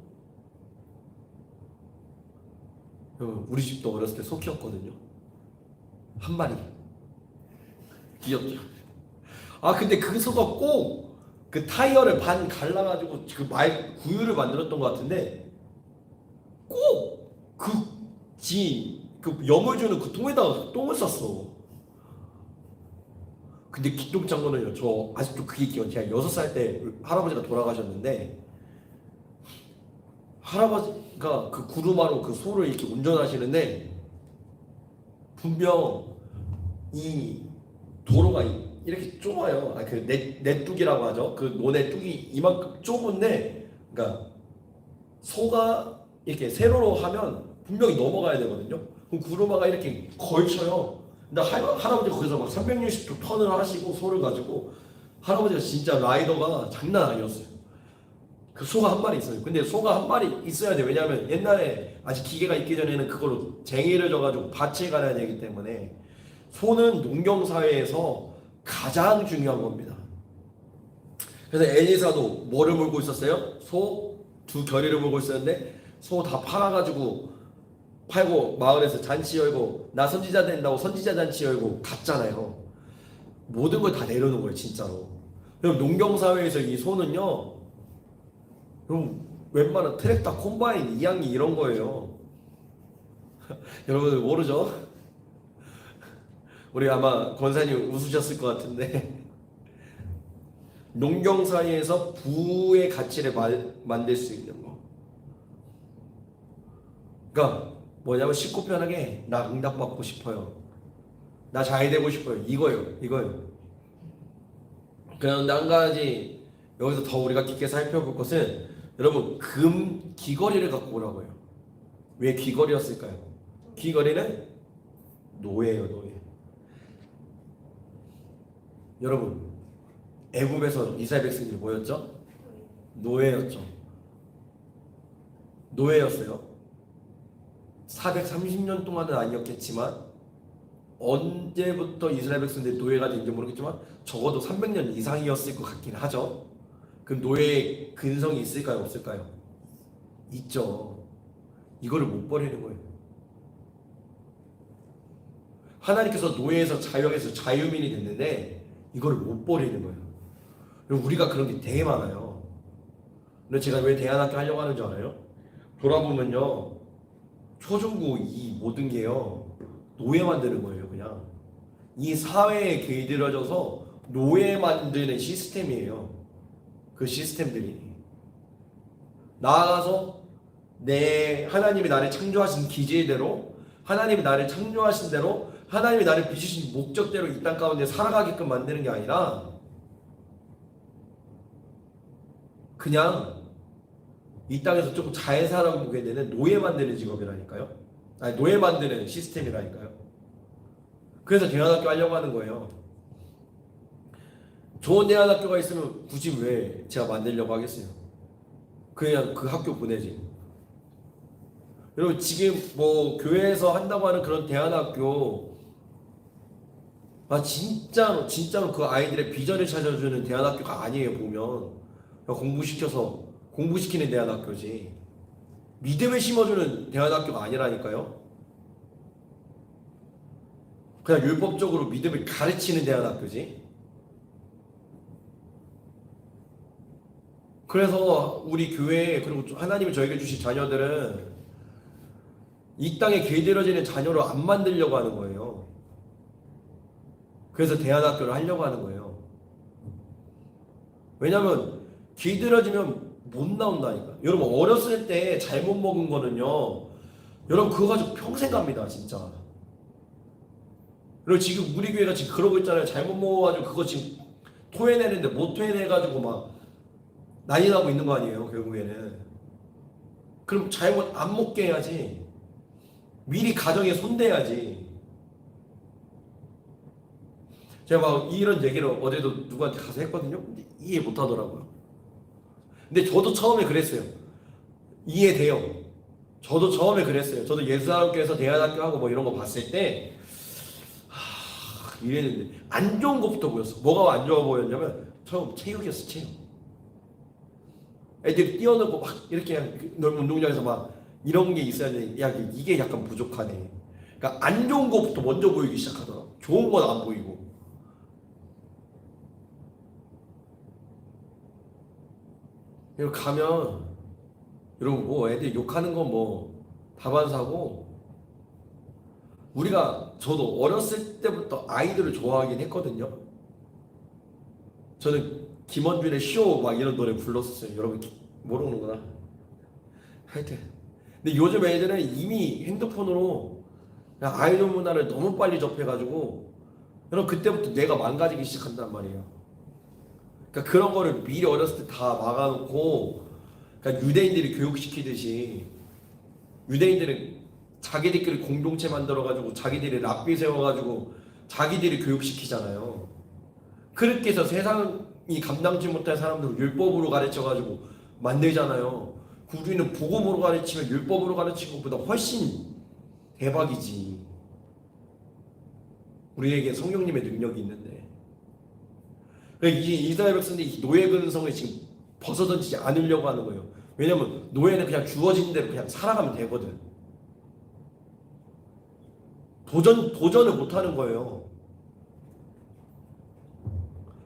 우리 집도 어렸을 때 소 키웠거든요. 한 마리. 귀엽죠? 아, 근데 그 소가 꼭 그 타이어를 반 갈라가지고 그 구유를 만들었던 것 같은데 꼭 그 염을 주는 그 통에다가 똥을 쌌어. 근데 기똥찬 거는요, 저 아직도 그게 기억. 제가 6살 때 할아버지가 돌아가셨는데 할아버지가 그 구루마로 그 소를 이렇게 운전하시는데 분명 이 도로가 이렇게 좁아요. 그 내뚝이라고 하죠. 그 노내 뚝이 이만큼 좁은데, 그러니까 소가 이렇게 세로로 하면 분명히 넘어가야 되거든요. 그럼 구루마가 이렇게 걸쳐요. 근데 할아버지가 거기서 막 360도 턴을 하시고 소를 가지고 할아버지가 진짜 라이더가 장난 아니었어요. 그 소가 한 마리 있어요. 근데 소가 한 마리 있어야 돼. 왜냐하면 옛날에 아직 기계가 있기 전에는 그걸로 쟁이를 져가지고 밭에 가야 되기 때문에 소는 농경사회에서 가장 중요한 겁니다. 그래서 엘리사도 뭐를 물고 있었어요? 소 2겨리를 물고 있었는데 소 다 팔고 마을에서 잔치 열고 나 선지자 된다고 선지자 잔치 열고 갔잖아요. 모든 걸 다 내려놓은 거예요, 진짜로. 그럼 농경사회에서 이 소는요, 그럼 웬만한 트랙터, 콤바인, 이양기 이런 거예요. 여러분들 모르죠? 우리 아마 권사님 웃으셨을 것 같은데 농경사회에서 부의 가치를 만들 수 있는 거. 그러니까 뭐냐면 쉽고 편하게 나 응답받고 싶어요. 나 잘 되고 싶어요. 이거요. 그런데 한 가지 여기서 더 우리가 깊게 살펴볼 것은 여러분 귀걸이를 갖고 오라고 해요. 왜 귀걸이였을까요? 귀걸이는 노예예요, 노예. 여러분 애굽에서 이스라엘 백성들이 뭐였죠? 노예였어요. 430년 동안은 아니었겠지만 언제부터 이스라엘 백성들이 노예가 된지 모르겠지만 적어도 300년 이상이었을 것 같긴 하죠. 그럼 노예의 근성이 있을까요? 없을까요? 있죠. 이거를 못 버리는 거예요. 하나님께서 노예에서 자유에서 자유민이 됐는데 이거를 못 버리는 거예요. 그리고 우리가 그런 게 되게 많아요. 근데 제가 왜 대안학교 하려고 하는 줄 알아요? 돌아보면요, 초중고 이 모든 게요 노예 만드는 거예요. 그냥 이 사회에 길들여져서 노예 만드는 시스템이에요. 그 시스템들이. 나아가서 내 하나님이 나를 창조하신 기제대로, 하나님이 나를 창조하신 대로, 하나님이 나를 빚으신 목적대로 이 땅 가운데 살아가게끔 만드는 게 아니라 그냥 이 땅에서 조금 잘 살아보게 되는 노예 만드는 직업이라니까요. 아니, 노예 만드는 시스템이라니까요. 그래서 대안학교 하려고 하는 거예요. 좋은 대안학교가 있으면 굳이 왜 제가 만들려고 하겠어요. 그냥 그 학교 보내지. 여러분 지금 뭐 교회에서 한다고 하는 그런 대안학교, 진짜로 그 아이들의 비전을 찾아주는 대안학교가 아니에요. 보면 공부시켜서 공부시키는 대안학교지, 믿음을 심어주는 대안학교가 아니라니까요. 그냥 율법적으로 믿음을 가르치는 대안학교지. 그래서 우리 교회, 그리고 하나님이 저에게 주신 자녀들은 이 땅에 길들여지는 자녀로 안 만들려고 하는 거예요. 그래서 대안학교를 하려고 하는 거예요. 왜냐면 길들여지면 못 나온다니까. 여러분 어렸을 때 잘못 먹은 거는요, 여러분 그거 가지고 평생 갑니다 진짜. 그리고 지금 우리 교회가 지금 그러고 있잖아요. 잘못 먹어가지고 그거 지금 토해내는데 못 토해내가지고 막 난리 나고 있는 거 아니에요 결국에는. 그럼 잘못 안 먹게 해야지. 미리 가정에 손대야지. 제가 막 이런 얘기를 어제도 누구한테 가서 했거든요. 근데 이해 못 하더라고요. 근데 저도 처음에 그랬어요. 이해돼요. 저도 처음에 그랬어요. 저도 예수학교에서 대안학교 하고 뭐 이런 거 봤을 때 이랬는데 안 좋은 것부터 보였어. 뭐가 안 좋아 보였냐면 처음 체육이었어. 체육. 애들이 뛰어놀고 막 이렇게 넓은 운동장에서 막 이런 게 있어야 돼. 야, 이게 약간 부족하네. 그러니까 안 좋은 것부터 먼저 보이기 시작하더라. 좋은 건 안 보이고. 여기 가면 여러분 뭐 애들 욕하는 건 뭐 다반사고, 우리가 저도 어렸을 때부터 아이들을 좋아하긴 했거든요. 저는 김원준의 쇼 막 이런 노래 불렀었어요. 여러분 모르는구나. 하여튼 근데 요즘 애들은 이미 핸드폰으로 그냥 아이돌 문화를 너무 빨리 접해가지고 여러분 그때부터 뇌가 망가지기 시작한단 말이에요. 그러니까 그런 거를 미리 어렸을 때 다 막아놓고, 그러니까 유대인들이 교육시키듯이 유대인들은 자기들끼리 공동체 만들어가지고 자기들이 랍비 세워가지고 자기들이 교육시키잖아요. 그렇게 해서 세상이 감당치 못할 사람들을 율법으로 가르쳐가지고 만들잖아요. 우리는 복음으로 가르치면 율법으로 가르치는 것보다 훨씬 대박이지. 우리에게 성령님의 능력이 있는데. 이 이스라엘 백성들이 노예 근성을 지금 벗어던지지 않으려고 하는 거예요. 왜냐면 노예는 그냥 주어진 대로 그냥 살아가면 되거든. 도전을 못 하는 거예요.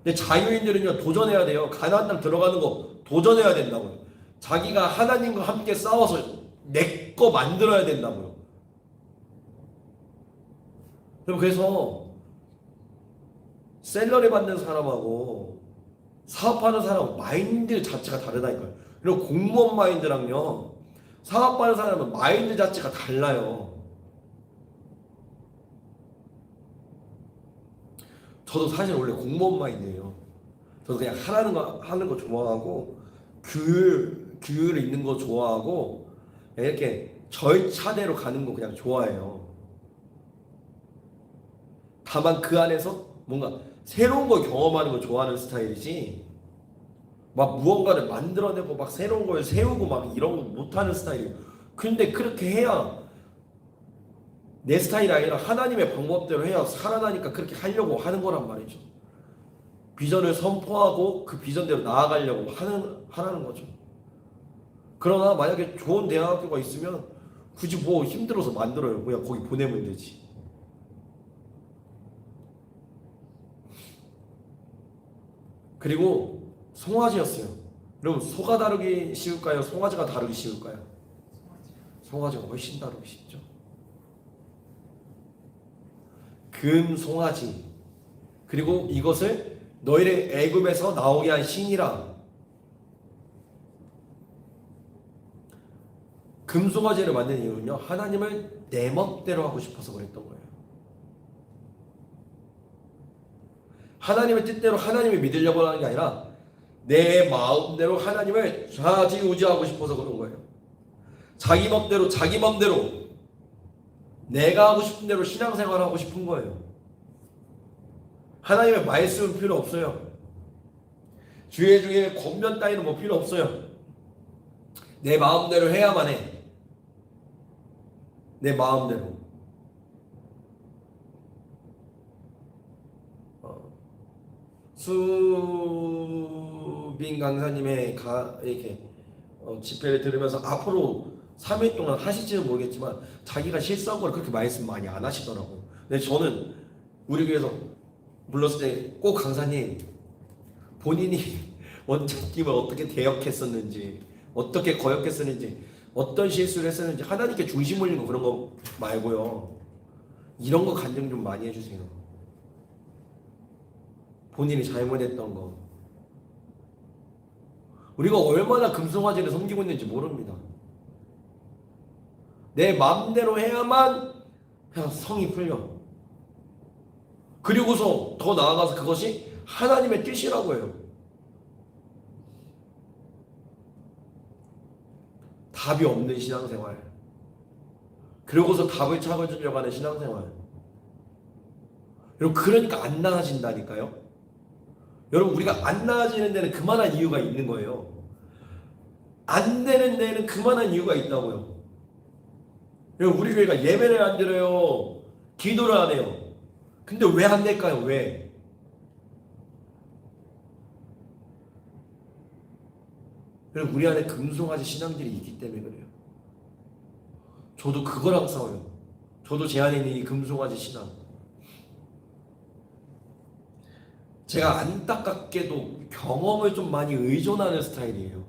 근데 자유인들은요, 도전해야 돼요. 가나안 땅 들어가는 거 도전해야 된다고요. 자기가 하나님과 함께 싸워서 내 거 만들어야 된다고요. 그래서 샐러리 받는 사람하고 사업하는 사람하고 마인드 자체가 다르다니까요. 그리고 공무원 마인드랑요, 사업하는 사람은 마인드 자체가 달라요. 저도 사실 원래 공무원 마인드예요. 저도 그냥 하는 거 좋아하고 규율 있는 거 좋아하고 이렇게 절차대로 가는 거 그냥 좋아해요. 다만 그 안에서 뭔가 새로운 걸 경험하는 걸 좋아하는 스타일이지, 막 무언가를 만들어내고 막 새로운 걸 세우고 막 이런 거 못하는 스타일이에요. 근데 그렇게 해야 내 스타일이 아니라 하나님의 방법대로 해야 살아나니까 그렇게 하려고 하는 거란 말이죠. 비전을 선포하고 그 비전대로 나아가려고 하라는 거죠. 그러나 만약에 좋은 대학교가 있으면 굳이 뭐 힘들어서 만들어요. 그냥 거기 보내면 되지. 그리고 송아지였어요. 여러분 소가 다루기 쉬울까요? 송아지가 다루기 쉬울까요? 송아지가 훨씬 다루기 쉽죠. 금송아지 그리고 이것을 너희를 애굽에서 나오게 한 신이라. 금송아지를 만든 이유는요, 하나님을 내 멋대로 하고 싶어서 그랬던 거예요. 하나님의 뜻대로 하나님을 믿으려고 하는 게 아니라 내 마음대로 하나님을 좌지우지하고 싶어서 그런 거예요. 자기 맘대로 내가 하고 싶은 대로 신앙생활을 하고 싶은 거예요. 하나님의 말씀은 필요 없어요. 주의 권면 따위는 뭐 필요 없어요. 내 마음대로 해야만 해. 내 마음대로. 수빈 강사님의 이렇게 집회를 들으면서 앞으로 3일 동안 하실지는 모르겠지만 자기가 실수한 걸 그렇게 말씀 많이 안 하시더라고요. 근데 저는 우리 교회에서 불렀을 때 꼭 강사님 본인이 원장님을 어떻게 대역했었는지, 어떻게 거역했었는지, 어떤 실수를 했었는지 하나님께 중심 올리고 그런 거 말고요. 이런 거 간증 좀 많이 해주세요. 본인이 잘못했던 거. 우리가 얼마나 금송아지를 섬기고 있는지 모릅니다. 내 마음대로 해야만 그냥 성이 풀려. 그리고서 더 나아가서 그것이 하나님의 뜻이라고 해요. 답이 없는 신앙생활. 그러고서 답을 찾아주려고 하는 신앙생활. 여러분, 그러니까 안 나아진다니까요. 여러분, 우리가 안 나아지는 데는 그만한 이유가 있는 거예요. 안 되는 데는 그만한 이유가 있다고요. 여러분, 우리 교회가 예배를 안 드려요. 기도를 안 해요. 근데 왜 안 될까요? 왜? 여러분, 우리 안에 금송아지 신앙들이 있기 때문에 그래요. 저도 그거랑 싸워요. 저도 제 안에 있는 이 금송아지 신앙. 제가 안타깝게도 경험을 좀 많이 의존하는 스타일이에요.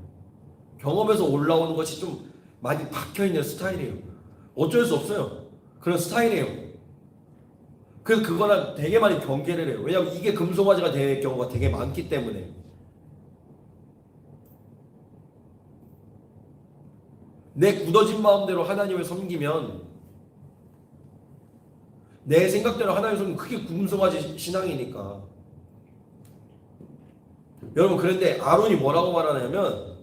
경험에서 올라오는 것이 좀 많이 박혀있는 스타일이에요. 어쩔 수 없어요. 그런 스타일이에요. 그래서 그거랑 되게 많이 경계를 해요. 왜냐하면 이게 금송아지가 될 경우가 되게 많기 때문에. 내 굳어진 마음대로 하나님을 섬기면, 내 생각대로 하나님을 섬기면 그게 금송아지 신앙이니까. 여러분, 그런데 아론이 뭐라고 말하냐면,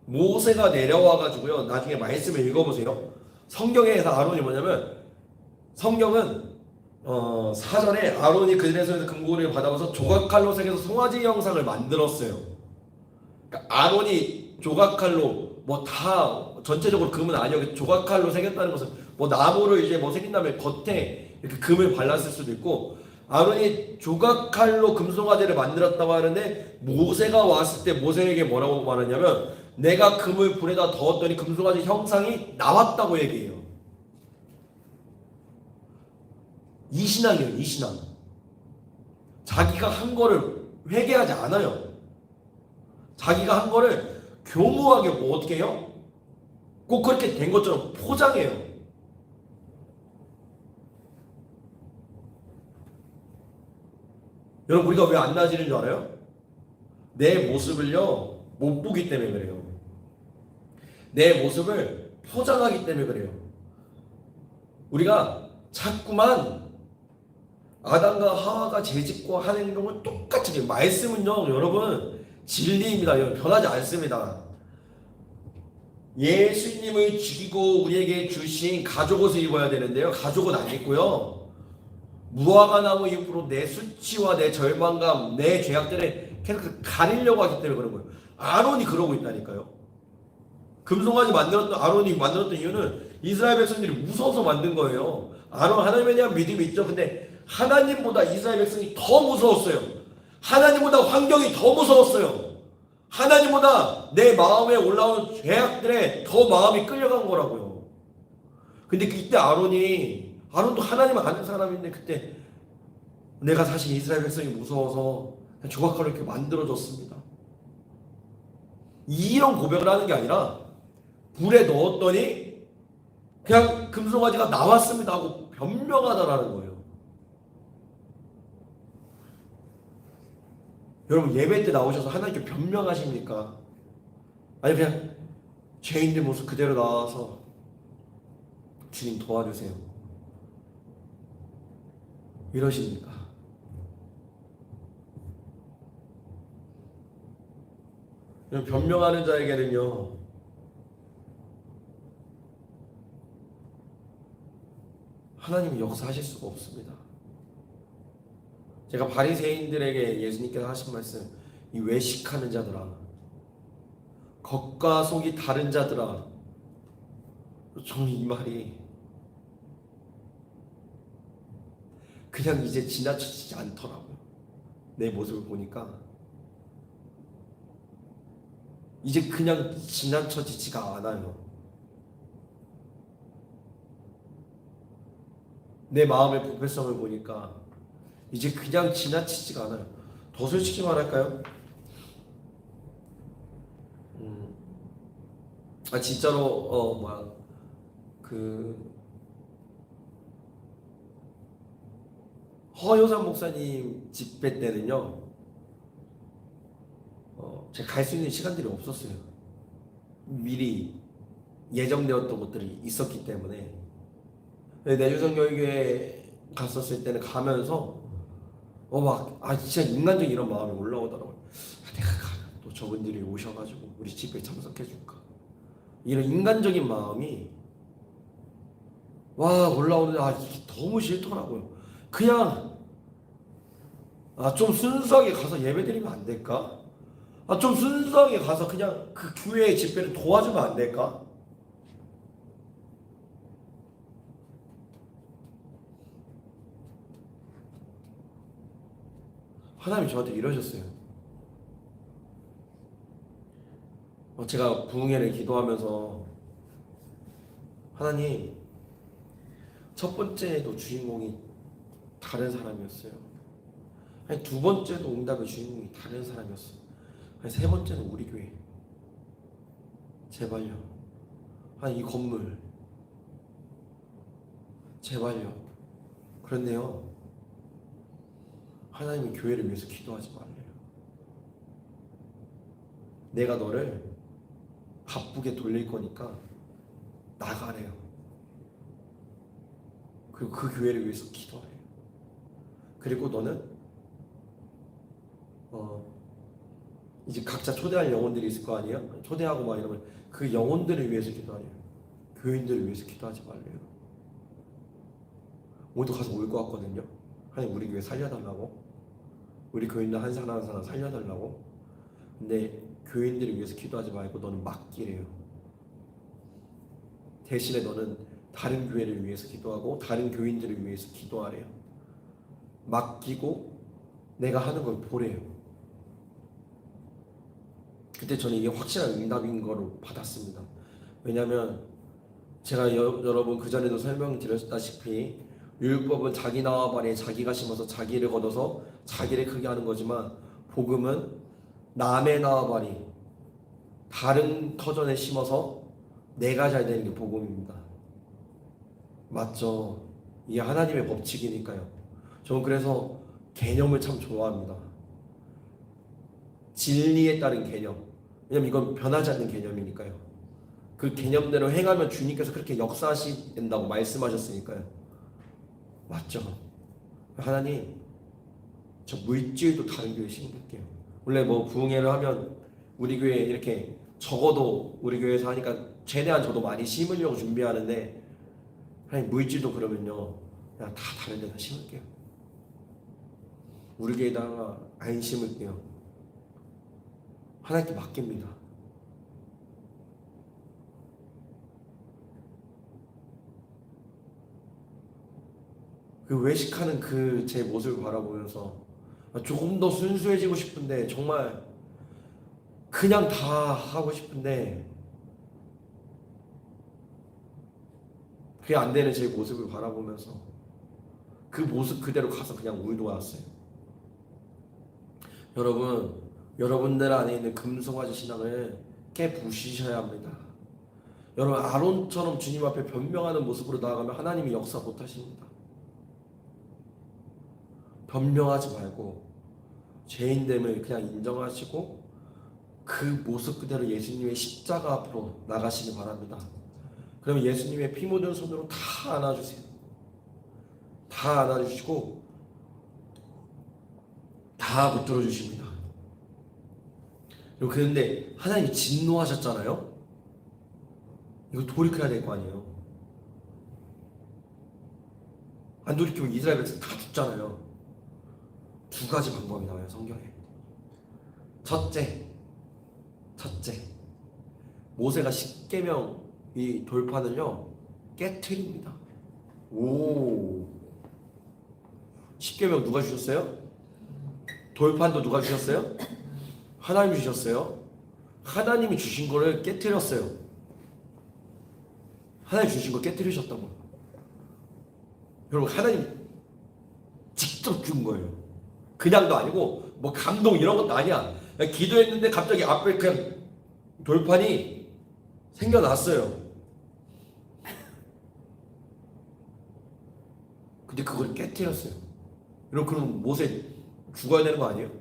모세가 내려와가지고요, 나중에 말씀을 읽어보세요. 성경에서 아론이 뭐냐면, 성경은 사전에 아론이 그들의 손에서 금고를 받아와서 조각칼로 새겨서 송아지 형상을 만들었어요. 그러니까 아론이 조각칼로 뭐 다 전체적으로 금은 아니었고 조각칼로 새겼다는 것은 뭐 나무를 이제 뭐 새긴 다음에 겉에 이렇게 금을 발랐을 수도 있고, 아론이 조각칼로 금송아지를 만들었다고 하는데, 모세가 왔을 때 모세에게 뭐라고 말하냐면, 내가 금을 불에다 넣었더니 금송아지 형상이 나왔다고 얘기해요. 이 신앙이에요, 이 신앙. 자기가 한 거를 회개하지 않아요. 자기가 한 거를 교묘하게 뭐 어떻게 해요? 꼭 그렇게 된 것처럼 포장해요. 여러분, 우리가 왜 안 나아지는 줄 알아요? 내 모습을요 못 보기 때문에 그래요. 내 모습을 포장하기 때문에 그래요. 우리가 자꾸만 아담과 하와가 재짓고 한 행동을 똑같이 해요. 말씀은요 여러분 진리입니다. 여러분, 변하지 않습니다. 예수님을 죽이고 우리에게 주신 가죽옷을 입어야 되는데요, 가죽옷 안 입고요, 무화과 나무 잎으로 내 수치와 내 절망감, 내 죄악들을 계속 가리려고 하기 때문에 그런 거예요. 아론이 그러고 있다니까요. 금송아지 아론이 만들었던 이유는 이스라엘 백성들이 무서워서 만든 거예요. 아론 하나님에 대한 믿음이 있죠. 근데 하나님보다 이스라엘 백성이 더 무서웠어요. 하나님보다 환경이 더 무서웠어요. 하나님보다 내 마음에 올라오는 죄악들에 더 마음이 끌려간 거라고요. 근데 이때 아론도 하나님을 아는 사람인데, 그때 내가 사실 이스라엘 백성이 무서워서 조각칼로 이렇게 만들어줬습니다. 이런 고백을 하는 게 아니라, 불에 넣었더니 그냥 금송아지가 나왔습니다 하고 변명하다라는 거예요. 여러분 예배 때 나오셔서 하나님께 변명하십니까? 아니 그냥 죄인들 모습 그대로 나와서 주님 도와주세요 이러십니까? 변명하는 자에게는요 하나님이 역사하실 수가 없습니다. 제가 바리새인들에게 예수님께서 하신 말씀, 이 외식하는 자들아, 겉과 속이 다른 자들아, 저는 이 말이 그냥 이제 지나치지 않더라고요. 내 모습을 보니까 이제 그냥 지나쳐지지가 않아요. 내 마음의 부패성을 보니까 이제 그냥 지나치지가 않아요. 더 솔직히 말할까요? 진짜로 허효산 목사님 집회 때는요, 제가 갈 수 있는 시간들이 없었어요. 미리 예정되었던 것들이 있었기 때문에. 내주성교회에 갔었을 때는 가면서 진짜 인간적인 이런 마음이 올라오더라고요. 내가 가면 또 저분들이 오셔가지고 우리 집회에 참석해줄까, 이런 인간적인 마음이 올라오는데 이게 너무 싫더라고요. 그냥 좀 순수하게 가서 예배드리면 안 될까? 좀 순수하게 가서 그냥 그 교회의 집회를 도와주면 안 될까? 하나님이 저한테 이러셨어요. 제가 부흥회를 기도하면서 하나님, 첫 번째도 주인공이 다른 사람이었어요. 아니, 두 번째도 응답의 주인공이 다른 사람이었어요. 아니, 세 번째는 우리 교회. 제발요. 이 건물. 제발요. 그런데요, 하나님이 교회를 위해서 기도하지 말래요. 내가 너를 바쁘게 돌릴 거니까 나가래요. 그리고 그 교회를 위해서 기도하래요. 그리고 너는 이제 각자 초대할 영혼들이 있을 거 아니에요? 초대하고 이러면 그 영혼들을 위해서 기도하래요. 교인들을 위해서 기도하지 말래요. 오늘도 가서 울 것 같거든요. 하나님 우리 교회 살려달라고, 우리 교인들 한 사람 한 사람 살려달라고. 근데 교인들을 위해서 기도하지 말고 너는 맡기래요. 대신에 너는 다른 교회를 위해서 기도하고 다른 교인들을 위해서 기도하래요. 맡기고 내가 하는 걸 보래요. 그때 저는 이게 확실한 응답인 거로 받았습니다. 왜냐하면 제가 여러분 그 전에도 설명드렸다시피 율법은 자기 나와 발에 자기가 심어서 자기를 거둬서 자기를 크게 하는 거지만, 복음은 남의 나와 발이 다른 터전에 심어서 내가 잘 되는 게 복음입니다. 맞죠? 이게 하나님의 법칙이니까요. 저는 그래서 개념을 참 좋아합니다. 진리에 따른 개념. 왜냐면 이건 변하지 않는 개념이니까요. 그 개념대로 행하면 주님께서 그렇게 역사하신다고 말씀하셨으니까요. 맞죠? 하나님, 저 물질도 다른 교회에 심을게요. 원래 부흥회를 하면 우리 교회 이렇게 적어도 우리 교회에서 하니까 최대한 저도 많이 심으려고 준비하는데, 하나님 물질도 그러면요 그냥 다 다른 데다 심을게요. 우리 교회에다가 안 심을게요. 하나님께 맡깁니다. 그 외식하는 그 제 모습을 바라보면서 조금 더 순수해지고 싶은데, 정말 그냥 다 하고 싶은데 그게 안 되는 제 모습을 바라보면서 그 모습 그대로 가서 그냥 울고 왔어요. 여러분, 여러분들 안에 있는 금송아지 신앙을 깨부시셔야 합니다. 여러분, 아론처럼 주님 앞에 변명하는 모습으로 나아가면 하나님이 역사 못하십니다. 변명하지 말고 죄인됨을 그냥 인정하시고 그 모습 그대로 예수님의 십자가 앞으로 나가시기 바랍니다. 그러면 예수님의 피 묻은 손으로 다 안아주세요. 다 안아주시고 다 붙들어 주십니다. 그런데 하나님이 진노하셨잖아요. 이거 돌이켜야 될 거 아니에요. 안 돌이키면 이스라엘 백성 다 죽잖아요. 두 가지 방법이 나와요, 성경에. 첫째, 모세가 십계명 이 돌판을요 깨트립니다. 오, 십계명 누가 주셨어요? 돌판도 누가 주셨어요? 하나님이 주셨어요. 하나님이 주신 거를 깨트렸어요. 하나님 주신 거 깨트리셨다고. 여러분, 하나님 직접 준 거예요. 그냥도 아니고 뭐 감동 이런 것도 아니야. 그냥 기도했는데 갑자기 앞에 그냥 돌판이 생겨났어요. 근데 그걸 깨트렸어요. 여러분, 그럼 모세 죽어야 되는 거 아니에요?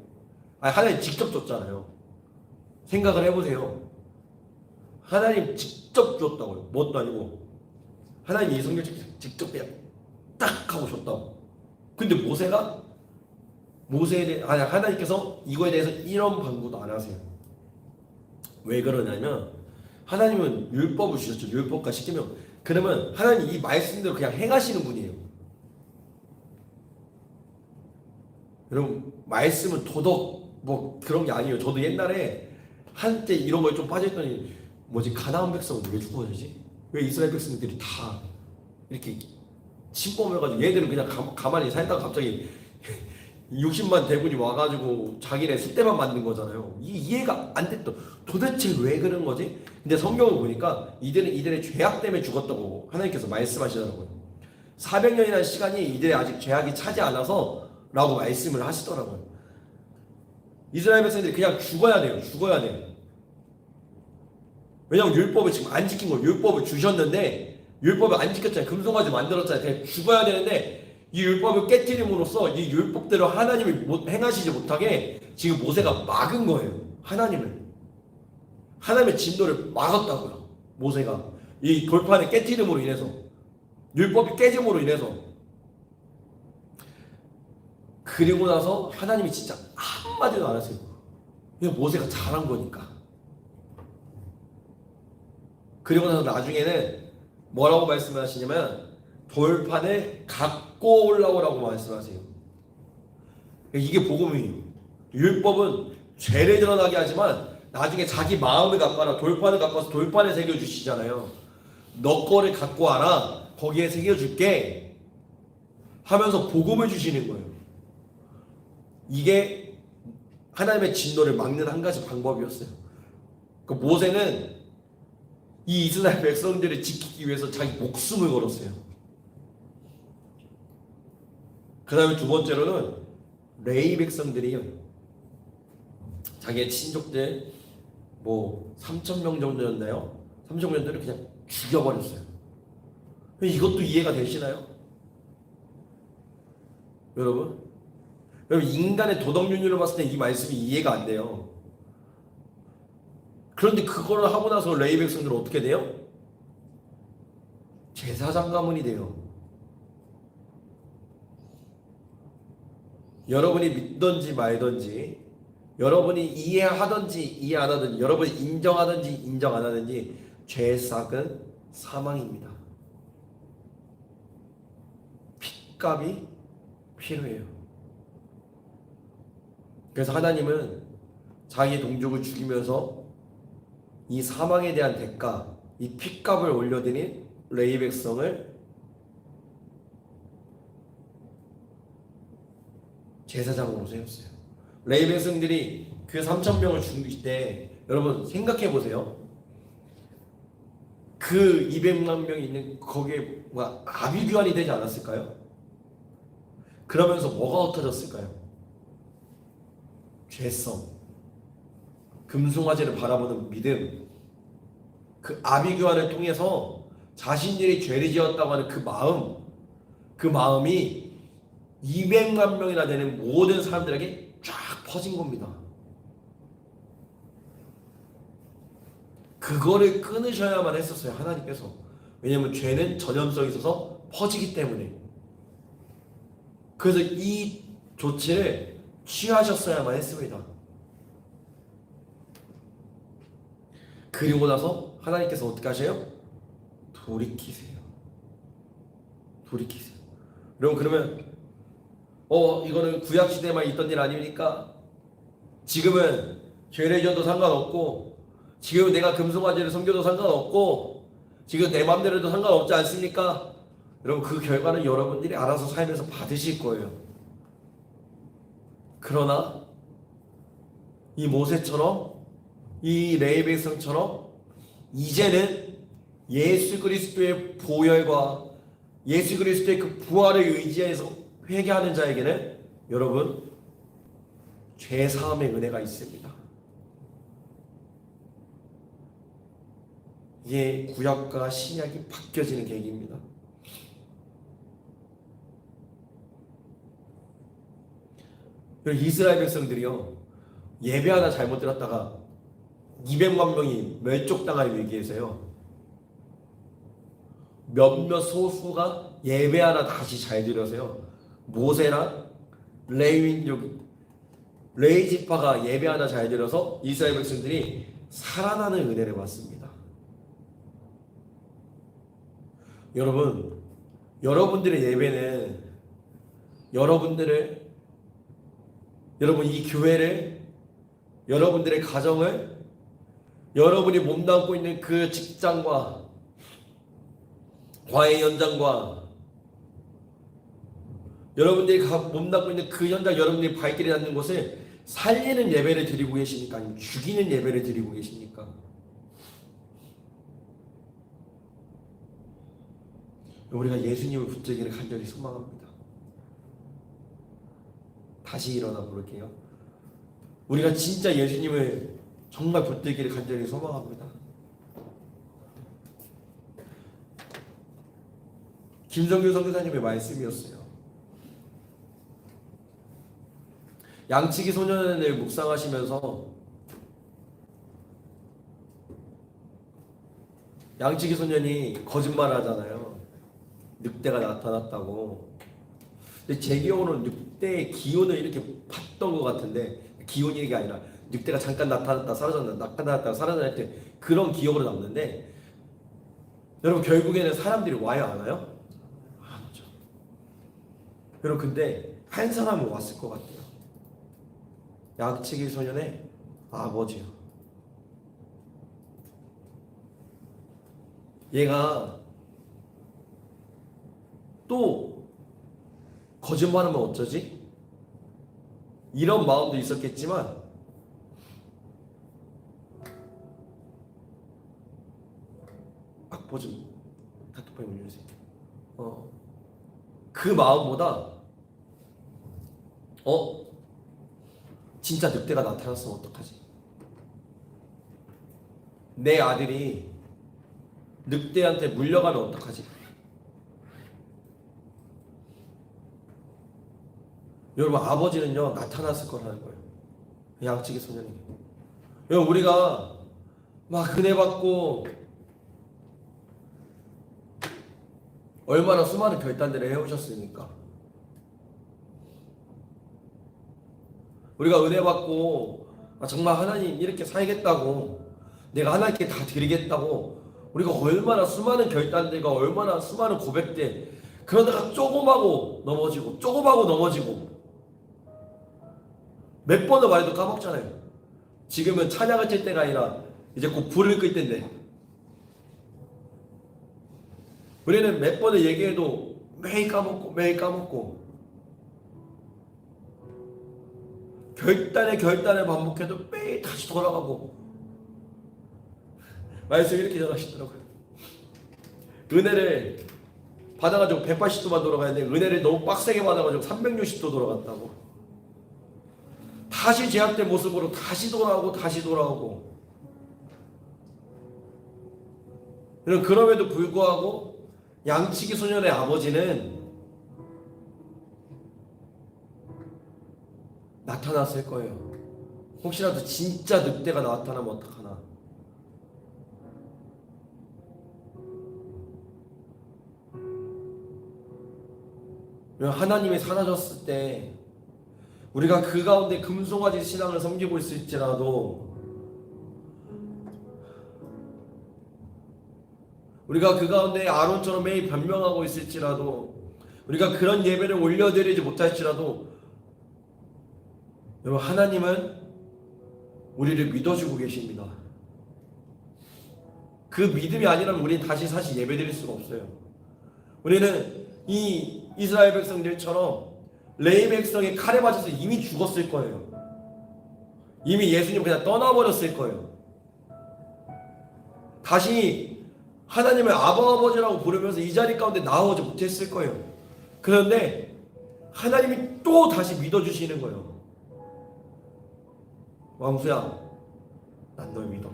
아니, 하나님 직접 줬잖아요. 생각을 해보세요. 하나님 직접 줬다고요. 뭣도 아니고 하나님이 이 성경 직접 그냥 딱 하고 줬다고. 근데 모세에 대해 하나님께서 이거에 대해서 이런 방구도 안 하세요. 왜 그러냐면 하나님은 율법을 주셨죠. 율법과 십계명. 그러면 하나님 이 말씀대로 그냥 행하시는 분이에요. 여러분, 말씀은 도덕 뭐 그런 게 아니에요. 저도 옛날에 한때 이런 거에 좀 빠져있더니 뭐지, 가나안 백성은 왜 죽어야지? 왜 이스라엘 백성들이 다 이렇게 침범해가지고 얘들은 그냥 가만히 살다가 갑자기 60만 대군이 와가지고 자기네 숫대만 만든 거잖아요. 이해가 안 됐던, 도대체 왜 그런 거지? 근데 성경을 보니까 이들의 죄악 때문에 죽었다고 하나님께서 말씀하시더라고요. 400년이라는 시간이 이들의 아직 죄악이 차지 않아서 라고 말씀을 하시더라고요. 이스라엘 백성들이 그냥 죽어야 돼요. 왜냐면 율법을 지금 안 지킨 거예요. 율법을 주셨는데 율법을 안 지켰잖아요. 금송아지 만들었잖아요. 그냥 죽어야 되는데 이 율법을 깨트림으로써 이 율법대로 하나님이 행하시지 못하게 지금 모세가 막은 거예요. 하나님의 진노를 막았다고요. 모세가 이 돌판의 깨트림으로 인해서, 율법이 깨짐으로 인해서. 그리고 나서 하나님이 진짜 한마디도 안 하세요. 그냥 모세가 잘한 거니까. 그리고 나서 나중에는 뭐라고 말씀하시냐면 돌판을 갖고 올라오라고 말씀하세요. 이게 복음이에요. 율법은 죄를 드러나게 하지만 나중에 자기 마음을 갖고 와라, 돌판을 갖고 와서 돌판에 새겨주시잖아요. 너 거를 갖고 와라, 거기에 새겨줄게 하면서 복음을 주시는 거예요. 이게 하나님의 진노를 막는 한 가지 방법이었어요. 그 모세는 이 이스라엘 백성들을 지키기 위해서 자기 목숨을 걸었어요. 그 다음에 두 번째로는 레위 백성들이요, 자기의 친족들 뭐 3,000명 정도였나요? 3,000명들을 그냥 죽여버렸어요. 이것도 이해가 되시나요? 여러분, 인간의 도덕윤리로 봤을 때 이 말씀이 이해가 안 돼요. 그런데 그거를 하고 나서 레위 백성들은 어떻게 돼요? 제사장 가문이 돼요. 여러분이 믿든지 말든지, 여러분이 이해하든지 이해 안 하든지, 여러분이 인정하든지 인정 안 하든지 죄삭은 사망입니다. 핏값이 필요해요. 그래서 하나님은 자기 동족을 죽이면서 이 사망에 대한 대가, 이 핏값을 올려드린 레위 백성을 제사장으로 세웠어요. 레위 백성들이 그 3,000명을 죽일 때 여러분 생각해 보세요. 그 200만 명이 있는 거기에 아비규환이 되지 않았을까요? 그러면서 뭐가 흩어졌을까요? 죄성, 금송아지를 바라보는 믿음, 그 아비규환을 통해서 자신들이 죄를 지었다고 하는 그 마음이 200만 명이나 되는 모든 사람들에게 쫙 퍼진 겁니다. 그거를 끊으셔야만 했었어요, 하나님께서. 왜냐면 죄는 전염성이 있어서 퍼지기 때문에. 그래서 이 조치를 취하셨어야만 했습니다. 그리고 나서 하나님께서 어떻게 하세요? 돌이키세요. 돌이키세요. 여러분, 그러면 이거는 구약시대만 있던 일 아닙니까? 지금은 죄를 져도 상관없고, 지금 내가 금송아지를 섬겨도 상관없고, 지금 내 맘대로 해도 상관없지 않습니까? 여러분, 그 결과는 여러분들이 알아서 살면서 받으실 거예요. 그러나 이 모세처럼, 이 레위 백성처럼 이제는 예수 그리스도의 보혈과 예수 그리스도의 그 부활을 의지해서 회개하는 자에게는 여러분 죄 사함의 은혜가 있습니다. 이게 구약과 신약이 바뀌어지는 계기입니다. 이스라엘 백성들이요, 예배 하나 잘못 드렸다가 200만 명이 멸족당할 위기에서요, 몇몇 소수가 예배 하나 다시 잘 드려서요, 모세랑 레위 지파가 예배 하나 잘 드려서 이스라엘 백성들이 살아나는 은혜를 받습니다. 여러분, 여러분들의 예배는 여러분 이 교회를, 여러분들의 가정을, 여러분이 몸담고 있는 그 직장과 과외 현장과 여러분들이 몸담고 있는 그 현장, 여러분들이 발길이 닿는 곳을 살리는 예배를 드리고 계십니까? 아니면 죽이는 예배를 드리고 계십니까? 우리가 예수님을 붙들기를 간절히 소망합니다. 다시 일어나 볼게요. 우리가 진짜 예수님을 정말 붙들기를 간절히 소망합니다. 김성규 선교사님의 말씀이었어요. 양치기 소년을 묵상하시면서 양치기 소년이 거짓말 하잖아요. 늑대가 나타났다고. 근데 제 기억으로는 늑대의 기운을 이렇게 봤던 것 같은데, 기운이 아니라 늑대가 잠깐 나타났다 사라졌다 때 그런 기억으로 남는데, 여러분 결국에는 사람들이 와요, 안 와요? 안 오죠. 여러분, 근데 한 사람은 왔을 것 같아요. 양치기 소년의 아버지요. 얘가 또 거짓말하면 어쩌지? 이런 마음도 있었겠지만 악보 좀 카톡방에 올려주세요. 그 마음보다 진짜 늑대가 나타났으면 어떡하지? 내 아들이 늑대한테 물려가면 어떡하지? 여러분, 아버지는요 나타났을 거라는 거예요. 양치기 소년이. 여러분, 우리가 막 은혜 받고 얼마나 수많은 결단들을 해오셨습니까? 우리가 은혜 받고 정말 하나님 이렇게 살겠다고, 내가 하나님께 다 드리겠다고, 우리가 얼마나 수많은 결단들과 얼마나 수많은 고백들, 그러다가 조금하고 넘어지고 몇 번을 말해도 까먹잖아요. 지금은 찬양을 칠 때가 아니라 이제 곧 불을 끌 때인데, 우리는 몇 번을 얘기해도 매일 까먹고 결단에 반복해도 매일 다시 돌아가고. 말씀 이렇게 전하시더라고요. 은혜를 받아가지고 180도만 돌아가는데 은혜를 너무 빡세게 받아가지고 360도 돌아갔다고. 다시 제약된 모습으로 다시 돌아오고. 그럼에도 불구하고 양치기 소년의 아버지는 나타났을 거예요. 혹시라도 진짜 늑대가 나타나면 어떡하나. 하나님이 사라졌을 때 우리가 그 가운데 금송아지 신앙을 섬기고 있을지라도, 우리가 그 가운데 아론처럼 매일 변명하고 있을지라도, 우리가 그런 예배를 올려드리지 못할지라도, 여러분, 하나님은 우리를 믿어주고 계십니다. 그 믿음이 아니라면 우리는 다시 예배드릴 수가 없어요. 우리는 이 이스라엘 백성들처럼 레위 백성의 칼에 맞아서 이미 죽었을 거예요. 이미 예수님 그냥 떠나버렸을 거예요. 다시 하나님을 아버지라고 부르면서 이 자리 가운데 나오지 못했을 거예요. 그런데 하나님이 또 다시 믿어주시는 거예요. 왕수야, 난 널 믿어.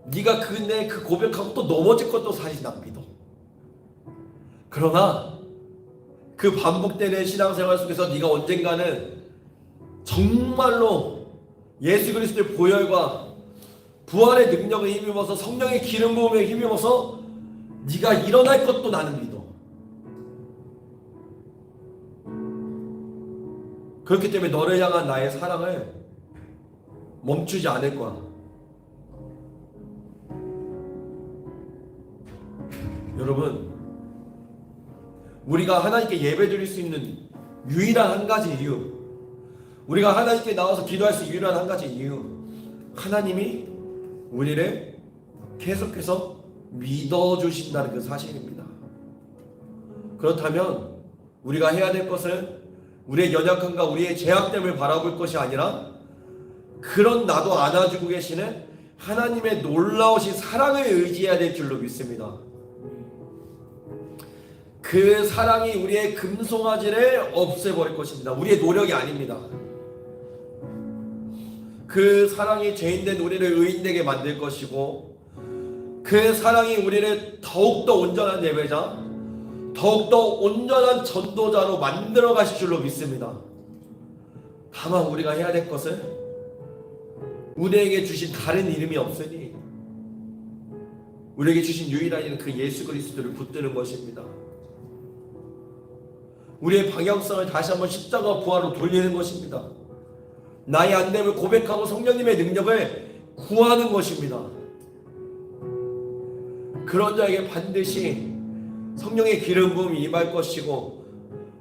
네가 그 고백하고 또 넘어질 것도 사실 난 믿어. 그러나 그 반복되는 신앙생활 속에서 네가 언젠가는 정말로 예수 그리스도의 보혈과 부활의 능력에 힘입어서 성령의 기름 부음에 힘입어서 네가 일어날 것도 나는 믿어. 그렇기 때문에 너를 향한 나의 사랑을 멈추지 않을 거야. 여러분, 우리가 하나님께 예배드릴 수 있는 유일한 한 가지 이유, 우리가 하나님께 나와서 기도할 수 있는 유일한 한 가지 이유, 하나님이 우리를 계속해서 믿어주신다는 그 사실입니다. 그렇다면 우리가 해야 될 것은 우리의 연약함과 우리의 제약됨을 바라볼 것이 아니라 그런 나도 안아주고 계시는 하나님의 놀라우신 사랑을 의지해야 될 줄로 믿습니다. 그 사랑이 우리의 금송아지를 없애버릴 것입니다. 우리의 노력이 아닙니다. 그 사랑이 죄인된 우리를 의인되게 만들 것이고, 그 사랑이 우리를 더욱더 온전한 예배자, 더욱더 온전한 전도자로 만들어 가실 줄로 믿습니다. 다만 우리가 해야 될 것은 우리에게 주신 다른 이름이 없으니 우리에게 주신 유일한 이름 그 예수 그리스도를 붙드는 것입니다. 우리의 방향성을 다시 한번 십자가 부활로 돌리는 것입니다. 나의 안됨을 고백하고 성령님의 능력을 구하는 것입니다. 그런 자에게 반드시 성령의 기름 부음이 임할 것이고,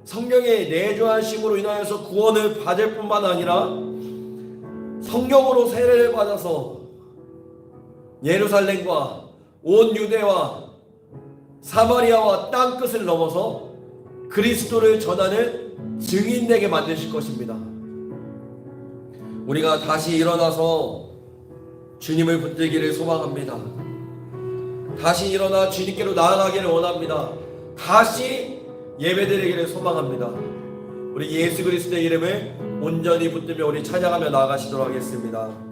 성령의 내주하심으로 인하여서 구원을 받을 뿐만 아니라 성령으로 세례를 받아서 예루살렘과 온 유대와 사마리아와 땅끝을 넘어서 그리스도를 전하는 증인되게 만드실 것입니다. 우리가 다시 일어나서 주님을 붙들기를 소망합니다. 다시 일어나 주님께로 나아가기를 원합니다. 다시 예배드리기를 소망합니다. 우리 예수 그리스도의 이름을 온전히 붙들며 우리 찬양하며 나아가시도록 하겠습니다.